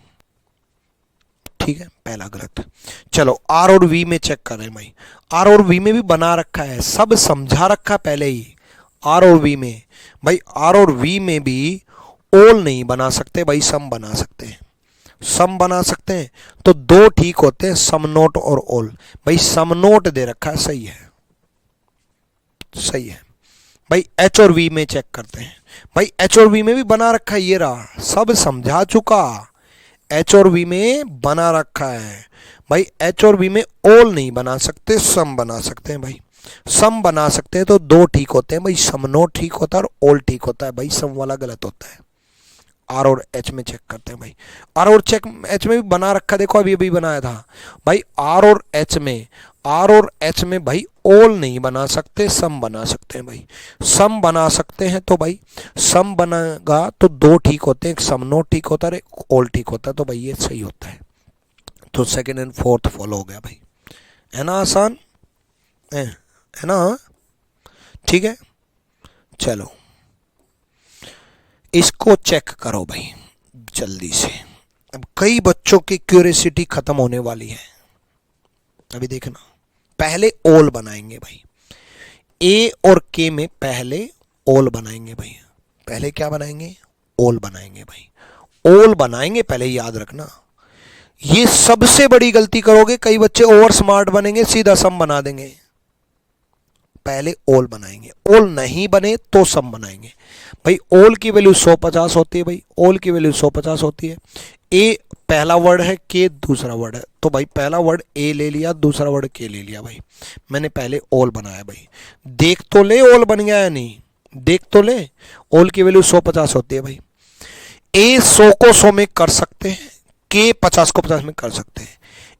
ठीक है, पहला गलत। चलो आर और वी में चेक कर रहे हैं भाई, आर और वी में भी बना रखा है, सब समझा रखा पहले ही। आर और वी में भाई, आर और वी में भी ऑल नहीं बना सकते भाई, सम बना सकते हैं। सम बना सकते हैं तो दो ठीक होते हैं, सम नोट और ऑल। भाई सम नोट दे रखा है, सही है, सही है भाई। एच और वी में चेक करते हैं भाई, एच और वी में भी बना रखा है, ये रहा, सब समझा चुका। एच और वी में बना रखा है भाई, एच और वी में ऑल नहीं बना सकते, सम बना सकते हैं भाई। सम बना सकते हैं तो दो ठीक होते हैं भाई, सम नोट ठीक होता है और ऑल ठीक होता है भाई, सम वाला गलत होता है। आर और एच में चेक करते हैं भाई, आर और चेक एच में भी बना रखा, देखो अभी अभी बनाया था भाई। आर और एच में, आर और एच में भाई ऑल नहीं बना सकते, सम बना सकते हैं भाई। सम बना सकते हैं तो भाई सम बनेगा तो दो ठीक होते हैं, एक सम नोट ठीक होता है, एक ऑल ठीक होता है, तो भाई ये सही होता है। तो सेकंड एंड फोर्थ फॉलो हो गया भाई, है ना? आसान है ना? ठीक है, चलो इसको चेक करो भाई जल्दी से। अब कई बच्चों की क्यूरियोसिटी खत्म होने वाली है, अभी देखना। पहले ओल बनाएंगे भाई, ए और के में पहले ओल बनाएंगे भाई। पहले क्या बनाएंगे? ओल बनाएंगे भाई। ओल बनाएंगे पहले, याद रखना। ये सबसे बड़ी गलती करोगे, कई बच्चे ओवर स्मार्ट बनेंगे, सीधा सम बना देंगे। पहले ओल बनाएंगे, ओल नहीं बने तो सम बनाएंगे भाई। ओल की वैल्यू 150 होती है भाई, ओल की वैल्यू 150 होती है। ए पहला वर्ड है, के दूसरा वर्ड है, तो भाई पहला वर्ड ए ले लिया, दूसरा वर्ड के ले लिया भाई। मैंने पहले ओल बनाया भाई, देख तो ले ओल बन गया या नहीं, देख तो ले। ओल की वैल्यू 150 होती है भाई। ए 100 को 100 में कर सकते हैं, के 50 को 50 में कर सकते हैं।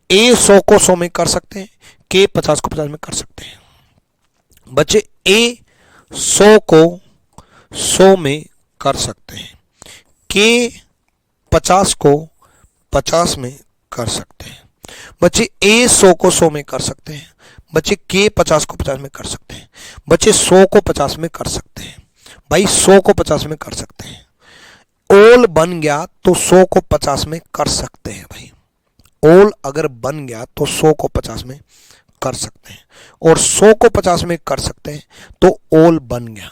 ए 100 को 100 में कर सकते हैं, के 50 को 50 में कर सकते हैं। बच्चे ए 100 को 100 में कर सकते हैं, के 50 को 50 में कर सकते हैं। बच्चे ए 100 को 100 में कर सकते हैं, बच्चे के 50 को 50 में कर सकते हैं, बच्चे 100 को 50 में कर सकते हैं भाई, 100 को 50 में कर सकते हैं। ओल बन गया तो 100 को 50 में कर सकते हैं भाई। ओल अगर बन गया तो 100 को 50 में कर सकते हैं, और 100 को 50 में कर सकते हैं तो ओल बन गया,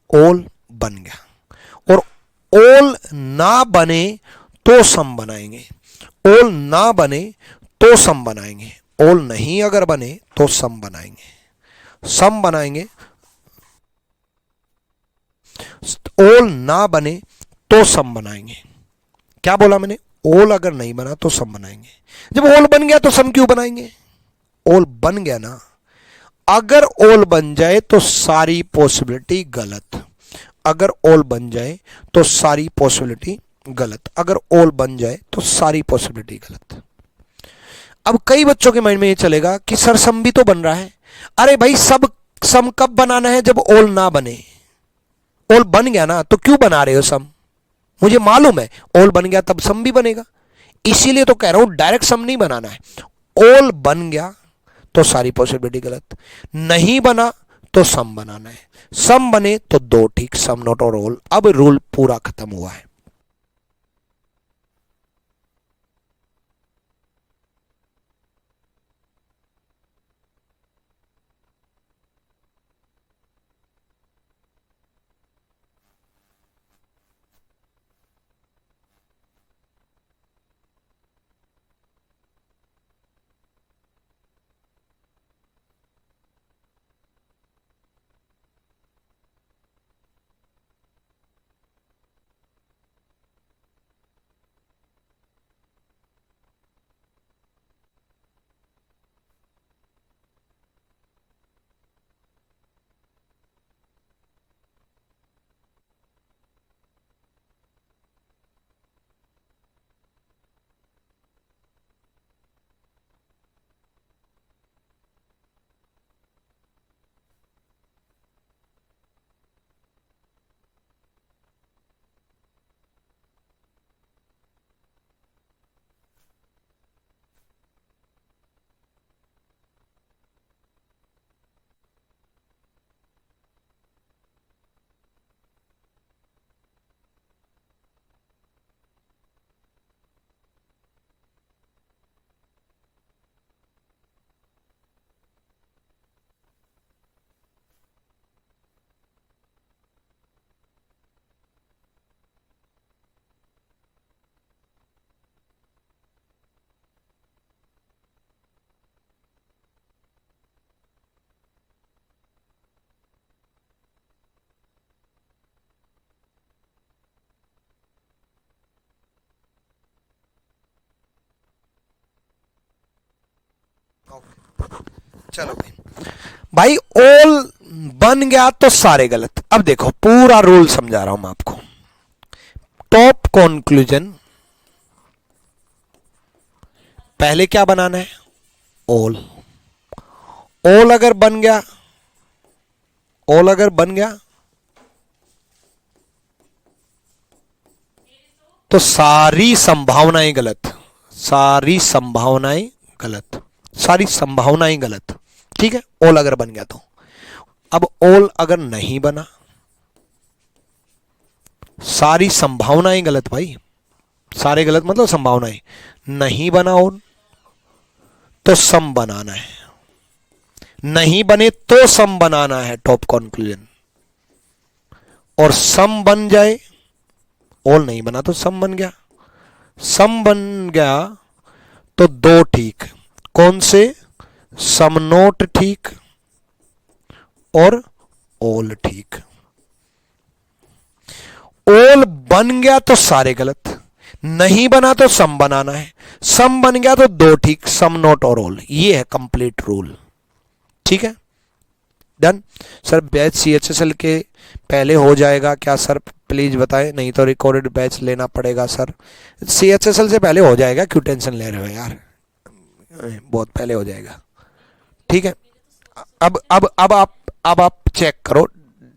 ओल बन गया। और ओल ना बने तो सम बनाएंगे, ओल ना बने तो सम बनाएंगे, ओल नहीं अगर बने तो सम बनाएंगे। सम बनाएंगे, ओल ना बने तो सम बनाएंगे। क्या बोला मैंने? ओल अगर नहीं बना तो सम बनाएंगे। जब ओल बन गया तो सम क्यों बनाएंगे? ओल बन गया ना। अगर ओल बन जाए तो सारी पॉसिबिलिटी गलत। अगर ओल बन जाए तो सारी पॉसिबिलिटी गलत। अगर ओल बन जाए तो सारी पॉसिबिलिटी गलत। अब कई बच्चों के माइंड में ये चलेगा कि सर सम भी तो बन रहा है। अरे भाई, सब सम कब बनाना है? जब ओल ना बने। ओल बन गया ना तो क्यों बना रहे हो सम? मुझे मालूम है ओल बन गया तब सम भी बनेगा, इसीलिए तो कह रहा हूं डायरेक्ट सम नहीं बनाना है। ओल बन गया तो सारी पॉसिबिलिटी गलत, नहीं बना तो सम बनाना है। सम बने तो दो ठीक, सम नॉट और ओल। अब रूल पूरा खत्म हुआ है। चलो भाई, भाई ओल बन गया तो सारे गलत। अब देखो पूरा रूल समझा रहा हूं मैं आपको। टॉप कंक्लूजन, पहले क्या बनाना है? ओल। ओल अगर बन गया, ओल अगर बन गया तो सारी संभावनाएं गलत। सारी संभावनाएं गलत। सारी संभावनाएं गलत। ठीक है, ओल अगर बन गया तो। अब ओल अगर नहीं बना, सारी संभावनाएं गलत भाई। सारे गलत मतलब संभावनाएं। नहीं बना ओल तो सम बनाना है, नहीं बने तो सम बनाना है, टॉप कंक्लूजन। और सम बन जाए, ओल नहीं बना तो सम बन गया। सम बन गया तो दो ठीक। कौन से? सम नोट ठीक और ओल ठीक। ओल बन गया तो सारे गलत, नहीं बना तो सम बनाना है, सम बन गया तो दो ठीक, सम नोट और ओल। ये है कंप्लीट रूल। ठीक है, डन। सर बैच सीएचएसएल के पहले हो जाएगा क्या सर? प्लीज बताएं, नहीं तो रिकॉर्डेड बैच लेना पड़ेगा सर। सीएचएसएल से पहले हो जाएगा, क्यों टेंशन ले रहे हो यार, बहुत पहले हो जाएगा। ठीक है, अब आप चेक करो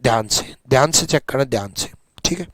ध्यान से, ध्यान से चेक करना, ध्यान से। ठीक है,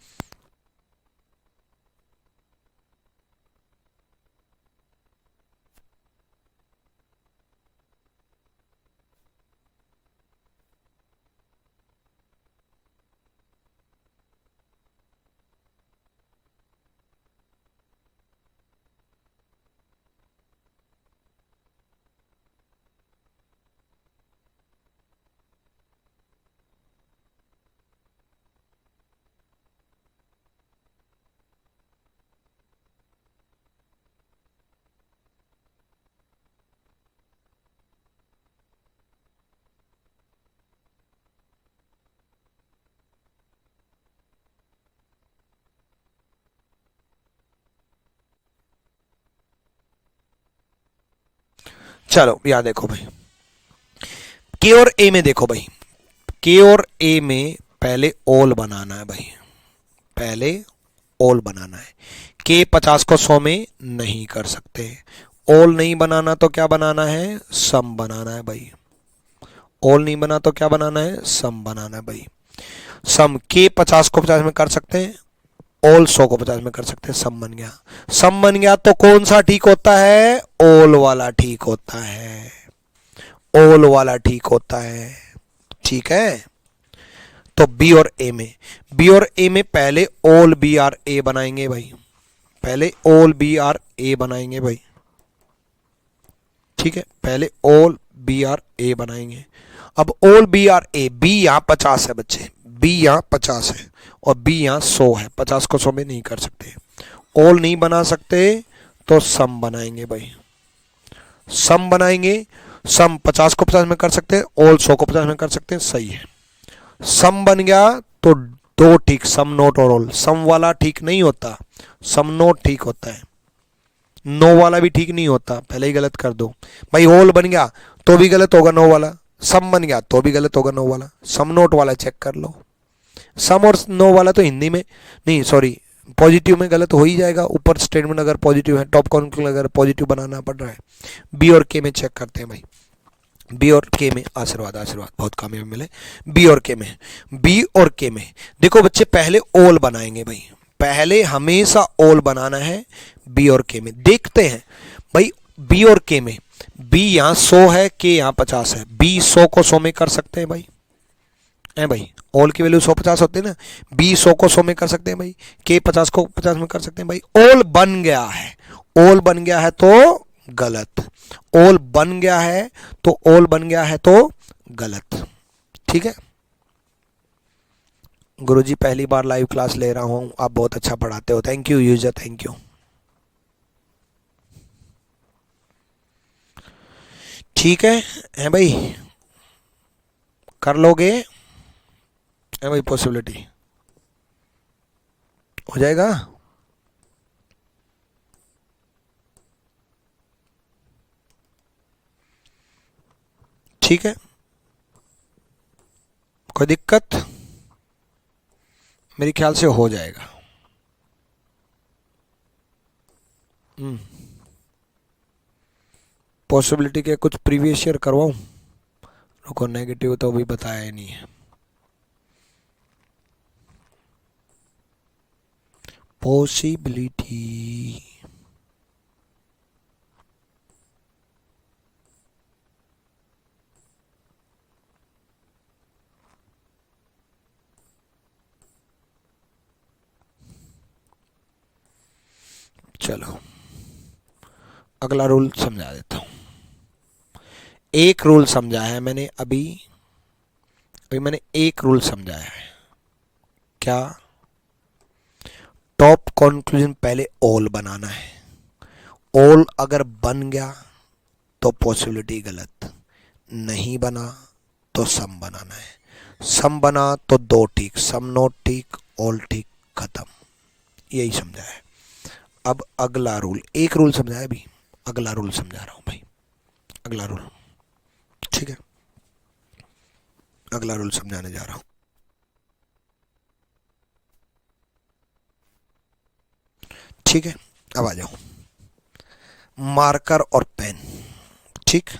चलो यहां देखो भाई, के और ए में देखो भाई, के और ए में पहले ओल बनाना है भाई, पहले ओल बनाना है। के 50 को 100 में नहीं कर सकते, ओल नहीं बनाना तो क्या बनाना है, सम बनाना है भाई। ओल नहीं बना तो क्या बनाना है, सम बनाना है भाई। सम के 50 को 50 में कर सकते हैं, ओल 100 को 50 में कर सकते हैं, सम बन गया। सम बन गया तो कौन सा ठीक होता है, ओल वाला ठीक होता है, ओल वाला ठीक होता है। ठीक है, तो बी और ए में, बी और ए में पहले ओल बी आर ए बनाएंगे भाई, पहले ओल बी आर ए बनाएंगे भाई। ठीक है, पहले ओल बी आर ए बनाएंगे। अब ओल बी आर ए, बी यहां 50 है बच्चे, बी यहां 50 है और बी यहां 100 है, 50 को 100 में नहीं कर सकते, ओल नहीं बना सकते तो सम बनाएंगे भाई, सम बनाएंगे। सम 50 को 50 में कर सकते हैं, ओल 100 को 50 में कर सकते हैं, सही है। सम बन गया तो दो ठीक, सम नोट और ओल। सम वाला ठीक नहीं होता, सम नोट ठीक होता है, नो वाला भी ठीक नहीं होता, पहले ही गलत कर दो भाई। ओल बन गया तो भी गलत होगा नो वाला, सम बन गया तो भी गलत होगा नो वाला। सम नोट वाला चेक कर लो, सम और नो वाला तो हिंदी में नहीं, सॉरी पॉजिटिव में गलत हो ही जाएगा। ऊपर स्टेटमेंट अगर पॉजिटिव है, टॉप कॉन्क्लूजन अगर पॉजिटिव बनाना पड़ रहा है। बी और के में चेक करते हैं भाई, बी और के में, आशीर्वाद आशीर्वाद बहुत कामयाबी मिले। बी और के में, बी और के में देखो बच्चे, पहले ओल बनाएंगे भाई, पहले हमेशा ओल बनाना है बी और के में। देखते हैं भाई, बी और के में, बी यहां 100 है, के यहां 50 है, बी 100 को 100 में कर सकते हैं भाई, है भाई, ओल की वैल्यू 150 होती है ना, बी 100 को 100 में कर सकते हैं भाई, के 50 को 50 में कर सकते हैं भाई। ओल बन गया है, ओल बन गया है तो गलत, ओल बन गया है तो, ओल बन गया है तो गलत। ठीक है गुरुजी, पहली बार लाइव क्लास ले रहा हूं, आप बहुत अच्छा पढ़ाते हो, thank you user, thank you. ठीक है भाई, कर लोगे, है भाई, पॉसिबिलिटी हो जाएगा। ठीक है, कोई दिक्कत, मेरे ख्याल से हो जाएगा। पॉसिबिलिटी के कुछ प्रीवियस ईयर करवाऊं, रुको, नेगेटिव तो अभी बताया ही नहीं है। पॉसिबिलिटी चलो अगला रूल समझा देता हूं। एक रूल समझा है मैंने अभी मैंने एक रूल समझाया है, क्या, टॉप कंक्लूजन पहले ओल बनाना है, ओल अगर बन गया तो पॉसिबिलिटी गलत, नहीं बना तो सम बनाना है, सम बना तो दो ठीक, सम नोट ठीक, ओल ठीक, खत्म। यही समझा है। अब अगला रूल, एक रूल समझाया अभी, अगला रूल समझा रहा हूं भाई, अगला रूल। ठीक है, अगला रूल समझाने जा रहा हूं। ठीक है, अब आ जाओ, मार्कर और पेन। ठीक,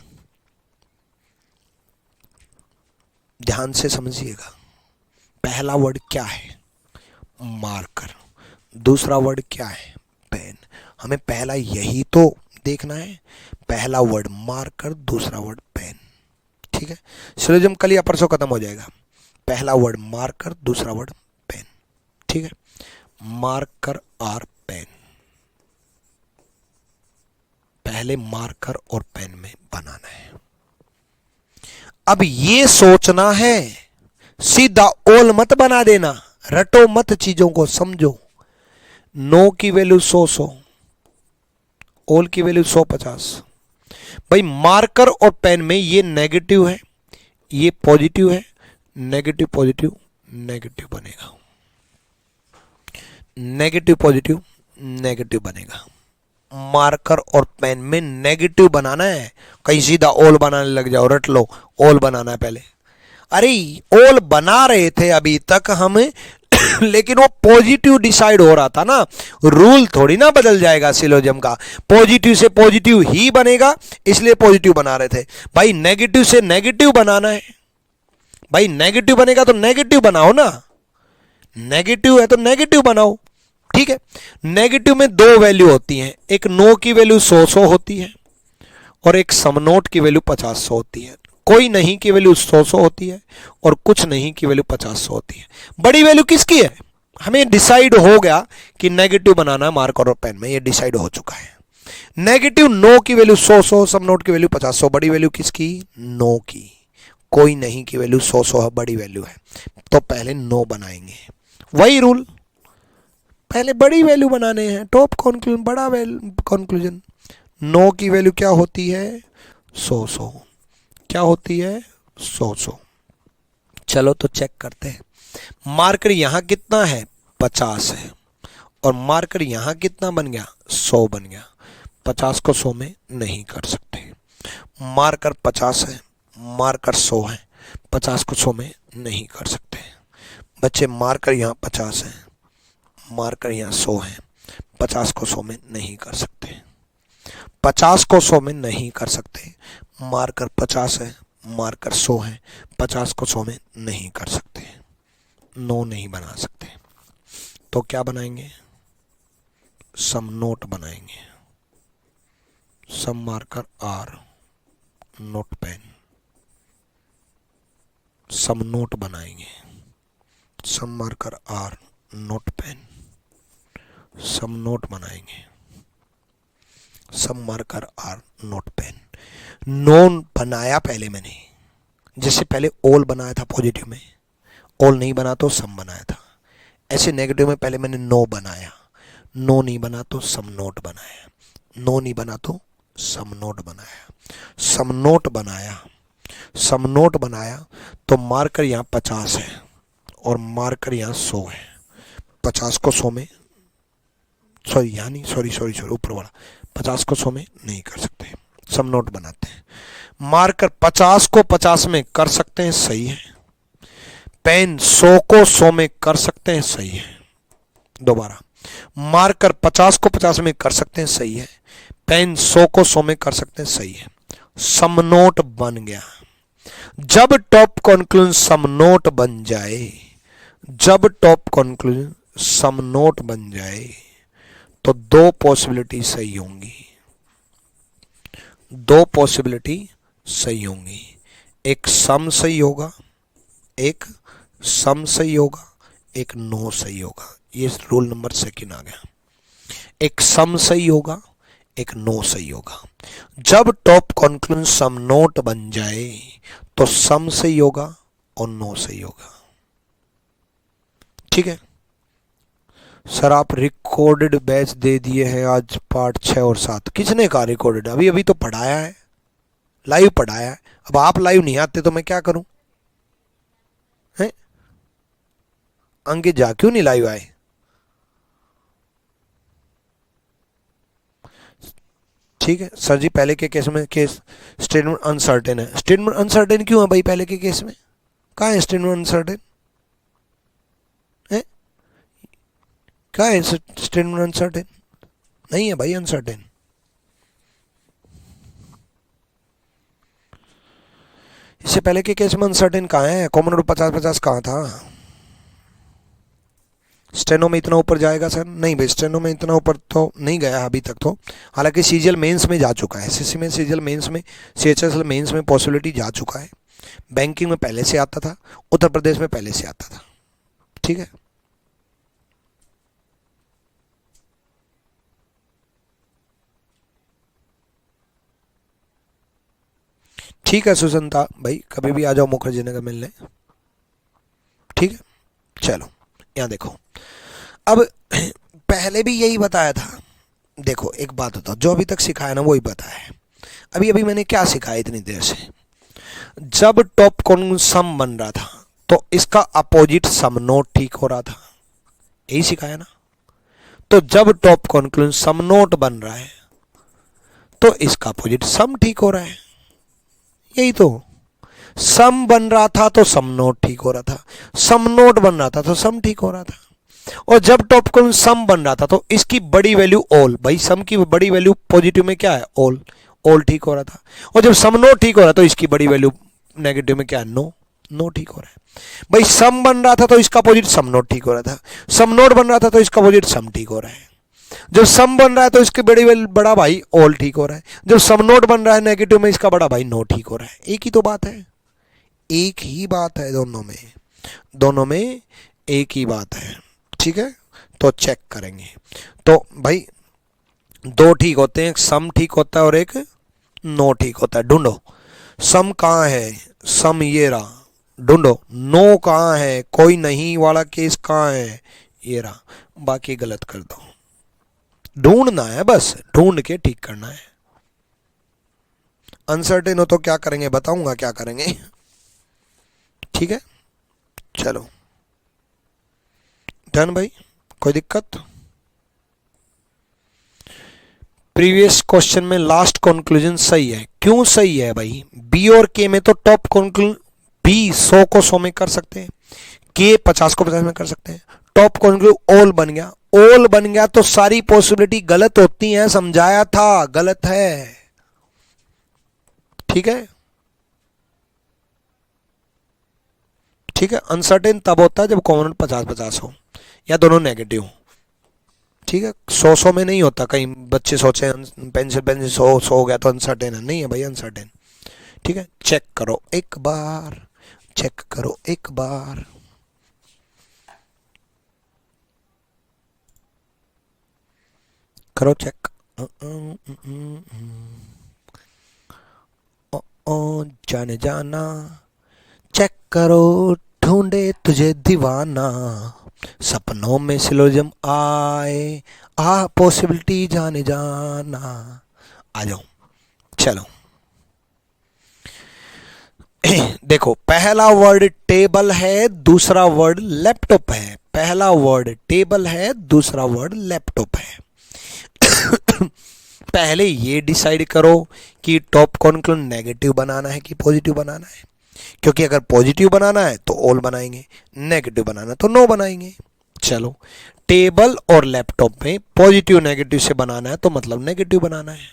ध्यान से समझिएगा, पहला वर्ड क्या है, मार्कर, दूसरा वर्ड क्या है, पेन। हमें पहला यही तो देखना है, पहला वर्ड मार्कर, दूसरा वर्ड पेन। ठीक है, सिलोजिज्म कल या परसों खत्म हो जाएगा। पहला वर्ड मार्कर, दूसरा वर्ड पेन। ठीक है, मार्कर और पेन, पहले मार्कर और पेन में बनाना है। अब ये सोचना है, सीधा ओल मत बना देना, रटो मत, चीजों को समझो। नो की वैल्यू 100, ओल की वैल्यू 150। भाई मार्कर और पेन में ये नेगेटिव है, ये पॉजिटिव है, नेगेटिव पॉजिटिव, नेगेटिव बनेगा, नेगेटिव पॉजिटिव, नेगेटिव बनेगा। मार्कर और पेन में नेगेटिव बनाना है, कहीं सीधा ओल बनाने लग जाओ, रट लो ओल बनाना है पहले। अरे ओल बना रहे थे अभी तक हम लेकिन वो पॉजिटिव डिसाइड हो रहा था ना, रूल थोड़ी ना बदल जाएगा सिलोजिज्म का, पॉजिटिव से पॉजिटिव ही बनेगा, इसलिए पॉजिटिव बना रहे थे। भाई नेगेटिव से नेगेटिव बनाना है, भाई नेगेटिव बनेगा तो नेगेटिव बनाओ ना, नेगेटिव है तो नेगेटिव बनाओ। ठीक है, नेगेटिव में दो वैल्यू होती हैं, एक नो की वैल्यू 100 होती है और एक सम नोट की वैल्यू 50 होती है। कोई नहीं की वैल्यू 100 होती है और कुछ नहीं की वैल्यू 50 होती है। बड़ी वैल्यू किसकी है? हमें डिसाइड हो गया कि नेगेटिव बनाना है मार्कर और पेन में, ये डिसाइड हो चुका है। नेगेटिव नो की वैल्यू 100, सम नोट की वैल्यू 50। बड़ी वैल्यू किसकी? नो की। कोई नहीं की वैल्यू 100 बड़ी वैल्यू है, तो पहले नो बनाएंगे। वही रूल, पहले बड़ी वैल्यू बनाने हैं, टॉप कंक्लूजन, बड़ा कंक्लूजन। नो की वैल्यू क्या होती है? 100। क्या होती है? 100। चलो तो चेक करते हैं। मार्कर यहां कितना है? 50 है, और मार्कर यहां कितना बन गया? 100 बन गया। 50 को 100 में नहीं कर सकते। मार्कर 50 है, मार्कर 100 है, 50 को 100 में नहीं कर सकते। बच्चे मार्कर यहां 50 है, मार्कर यहां 100 है, 50 को 100 में नहीं कर सकते। 50 को 100 में नहीं कर सकते। मार्कर 50 है, मार्कर 100 है, 50 को 100 में नहीं कर सकते, नो नहीं बना सकते। तो क्या बनाएंगे? सम नोट बनाएंगे। Some marker or, note pen, some note बनाएंगे। Some marker or, note pen, some note बनाएंगे। Some marker or, note pen. नोन बनाया पहले मैंने, जैसे पहले ओल बनाया था पॉजिटिव में, ओल नहीं बना तो सम बनाया था। ऐसे नेगेटिव में पहले मैंने नो बनाया, नो नहीं बना तो सम नोट बनाया, नो नहीं बना तो सम नोट बनाया। सम नोट बनाया, सम नोट बनाया तो मार्कर यहाँ 50 है और मार्कर यहाँ 100 है। 50 को 100 में, सॉरी यहाँ नहीं, सॉरी ऊपर वाला, 50 को 100 में नहीं कर सकते, सम नोट बनाते हैं। मार्कर 50 को 50 में कर सकते हैं, सही है। पेन 100 को 100 में कर सकते हैं, सही है। दोबारा, मार्कर 50 को 50 में कर सकते हैं, सही है। पेन 100 को 100 में कर सकते हैं, सही है। सम नोट बन गया। जब टॉप कंक्लूजन सम नोट बन जाए, जब टॉप कंक्लूजन सम नोट बन जाए तो दो पॉसिबिलिटी सही होंगी, दो पॉसिबिलिटी सही होंगी। एक सम सही होगा, एक सम सही होगा, एक नो सही होगा। ये रूल नंबर 2 आ गया। एक सम सही होगा, एक नो सही होगा। जब टॉप कंक्लूजन सम नोट बन जाए तो सम सही होगा और नो सही होगा। ठीक है सर, आप रिकॉर्डेड बैच दे दिए हैं आज पार्ट 6 और 7। किसने कहा रिकॉर्डेड? अभी अभी तो पढ़ाया है, लाइव पढ़ाया है। अब आप लाइव नहीं आते तो मैं क्या करूं? हैं? अंकित जा क्यों नहीं लाइव आए? ठीक है सर जी, पहले के केस में केस स्टेटमेंट अनसर्टेन है। स्टेटमेंट अनसर्टेन क्यों है भाई पहले के केस में? कहाँ है स्टेटमेंट अनसर्टेन? है क्या है स्टेटमेंट अनसर्टेन? नहीं है भाई अनसर्टेन। इससे पहले के केस में अनसर्टेन कहाँ है? कॉमन रूट 50-50 कहाँ था? स्टेनो में इतना ऊपर जाएगा सर? नहीं भाई, स्टेनो में इतना ऊपर तो नहीं गया अभी तक तो। हालांकि सीजीएल मेंस में जा चुका है, एसएससी में, सीजीएल मेंस में, सीएचएसएल मेंस में पॉसिबिलिटी जा चुका है। बैंकिंग में पहले से आता था, उत्तर प्रदेश में पहले से आता था। ठीक है ठीक है सुसंता भाई, कभी भी आ जाओ मुखर्जी नगर मिलने। ठीक है चलो यहाँ देखो, अब पहले भी यही बताया था। देखो एक बात बताओ, जो अभी तक सिखाया ना वही बताया है। अभी अभी मैंने क्या सिखाया इतनी देर से? जब टॉप कॉन्क्लूजन सम बन रहा था तो इसका अपोजिट सम नोट ठीक हो रहा था, यही सिखाया ना। तो जब टॉप कॉन्क्लूजन सम नोट बन रहा है तो इसका अपोजिट सम ठीक हो रहा है। यही तो, सम बन रहा था तो सम नोट ठीक हो रहा था, सम नोट बन रहा था तो सम ठीक हो रहा था। और जब टॉप कॉलम सम बन रहा था तो इसकी बड़ी वैल्यू ऑल, भाई सम की बड़ी वैल्यू पॉजिटिव में क्या है, ऑल, ऑल ठीक हो रहा था। और जब सम नोट ठीक हो रहा है तो इसकी बड़ी वैल्यू नेगेटिव में क्या है, नो, नो ठीक हो रहा है। भाई सम बन रहा था तो इसका अपोजिट सम नोट ठीक हो रहा था, सम नोट बन रहा था तो इसका अपोजिट सम ठीक हो रहा है। जब सम बन रहा है तो इसके बड़ा भाई ऑल ठीक हो रहा है, जब सम नोट बन रहा है नेगेटिव में इसका बड़ा भाई नो ठीक हो रहा है। एक ही तो बात है, एक ही बात है दोनों में, दोनों में एक ही बात है। ठीक है, तो चेक करेंगे। तो भाई दो ठीक होते हैं, एक सम ठीक होता है और एक नो ठीक होता है। ढूंढो सम कहाँ है, सम ये रहा, ढूंढो नो कहाँ है, कोई नहीं वाला केस कहाँ है, ये रहा, बाकी गलत कर दो। ढूंढना है, बस ढूंढ के ठीक करना है। अनसर्टेन हो तो क्या करेंगे, बताऊंगा क्या करेंगे। ठीक है, चलो डन भाई, कोई दिक्कत। प्रीवियस क्वेश्चन में लास्ट कंक्लूजन सही है। क्यों सही है भाई, बी और के में तो टॉप कंक्लूजन, बी 100 को 100 में कर सकते हैं, के 50 को 50 में कर सकते हैं, टॉप कंक्लूजन ऑल बन गया। ऑल बन गया तो सारी पॉसिबिलिटी गलत होती हैं, समझाया था, गलत है। ठीक है, ठीक है। अनसर्टेन तब होता है जब कॉमन 50-50 हो या दोनों नेगेटिव हो। ठीक है, 100-100 में नहीं होता। कहीं बच्चे सोचे पेंसिल 100 हो गया तो अनसर्टेन है, नहीं है भाई अनसर्टेन। ठीक है, चेक करो एक बार, चेक करो एक बार। करो चेक। जाने जाना, चेक करो, ढूंढे तुझे दीवाना, सपनों में सिलोजिज्म आए, आ पॉसिबिलिटी जाने जाना। आ जाओ, चलो। देखो पहला वर्ड टेबल है, दूसरा वर्ड लैपटॉप है। पहला वर्ड टेबल है, दूसरा वर्ड लैपटॉप है। पहले ये डिसाइड करो कि टॉप कंक्लूजन नेगेटिव बनाना है कि पॉजिटिव बनाना है, क्योंकि अगर पॉजिटिव बनाना है तो ऑल बनाएंगे, नेगेटिव बनाना तो नो बनाएंगे। चलो, टेबल और लैपटॉप में पॉजिटिव नेगेटिव से बनाना है तो मतलब नेगेटिव बनाना है।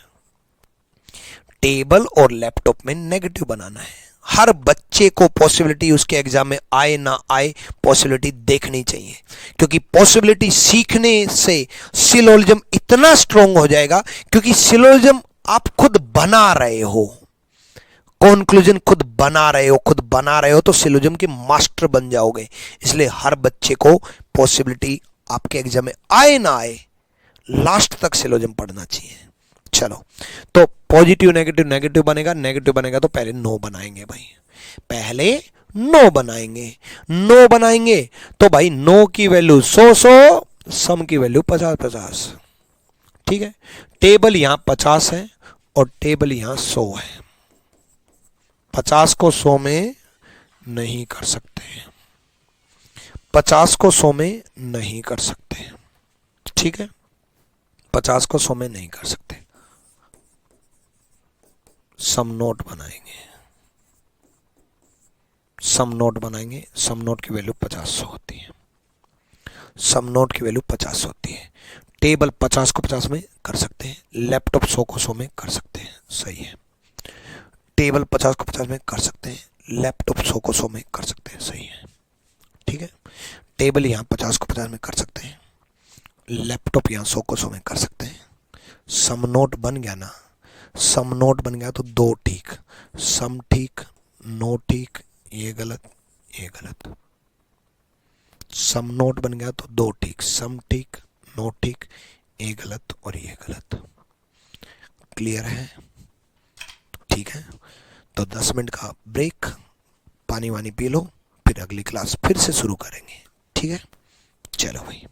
टेबल और लैपटॉप में नेगेटिव बनाना है। हर बच्चे को पॉसिबिलिटी उसके एग्जाम में आए ना आए, पॉसिबिलिटी देखनी चाहिए, क्योंकि पॉसिबिलिटी सीखने से सिलोजिज्म इतना स्ट्रॉन्ग हो जाएगा, क्योंकि सिलोजिज्म आप खुद बना रहे हो, कंक्लूजन खुद बना रहे हो, खुद बना रहे हो तो सिलोजिज्म के मास्टर बन जाओगे। इसलिए हर बच्चे को पॉसिबिलिटी आपके एग्जाम में आए ना आए, लास्ट तक सिलोजिज्म पढ़ना चाहिए। चलो, तो पॉजिटिव नेगेटिव, नेगेटिव बनेगा, नेगेटिव बनेगा तो पहले नो बनाएंगे भाई, पहले नो बनाएंगे। नो बनाएंगे तो भाई नो की वैल्यू 100-100, सम की वैल्यू 50-50। ठीक है, टेबल यहां 50 है और टेबल यहां 100 है। 50 को 100 में नहीं कर सकते, 50 को 100 में नहीं कर सकते। ठीक है, 50 को 100 में नहीं कर सकते। सम नोट बनाएंगे, सम नोट बनाएंगे, सम नोट की वैल्यू 50 होती है, सम नोट की वैल्यू 50 होती है। टेबल 50 को 50 में कर सकते हैं, लैपटॉप 100 को 100 में कर सकते हैं, सही है। टेबल 50 को 50 में कर सकते हैं, लैपटॉप 100 को 100 में कर सकते हैं, सही है। ठीक है, टेबल यहाँ 50 को 50 में कर सकते हैं, लैपटॉप यहाँ 100 को 100 में कर सकते हैं। सम नोट बन गया ना, सम नोट बन गया तो दो ठीक, सम ठीक, नो ठीक, ये गलत, ये गलत। सम नोट बन गया तो दो ठीक, सम ठीक, नो ठीक, ये गलत और ये गलत। क्लियर है? ठीक है, तो 10 मिनट का ब्रेक, पानी वानी पी लो, फिर अगली क्लास फिर से शुरू करेंगे। ठीक है, चलो भाई।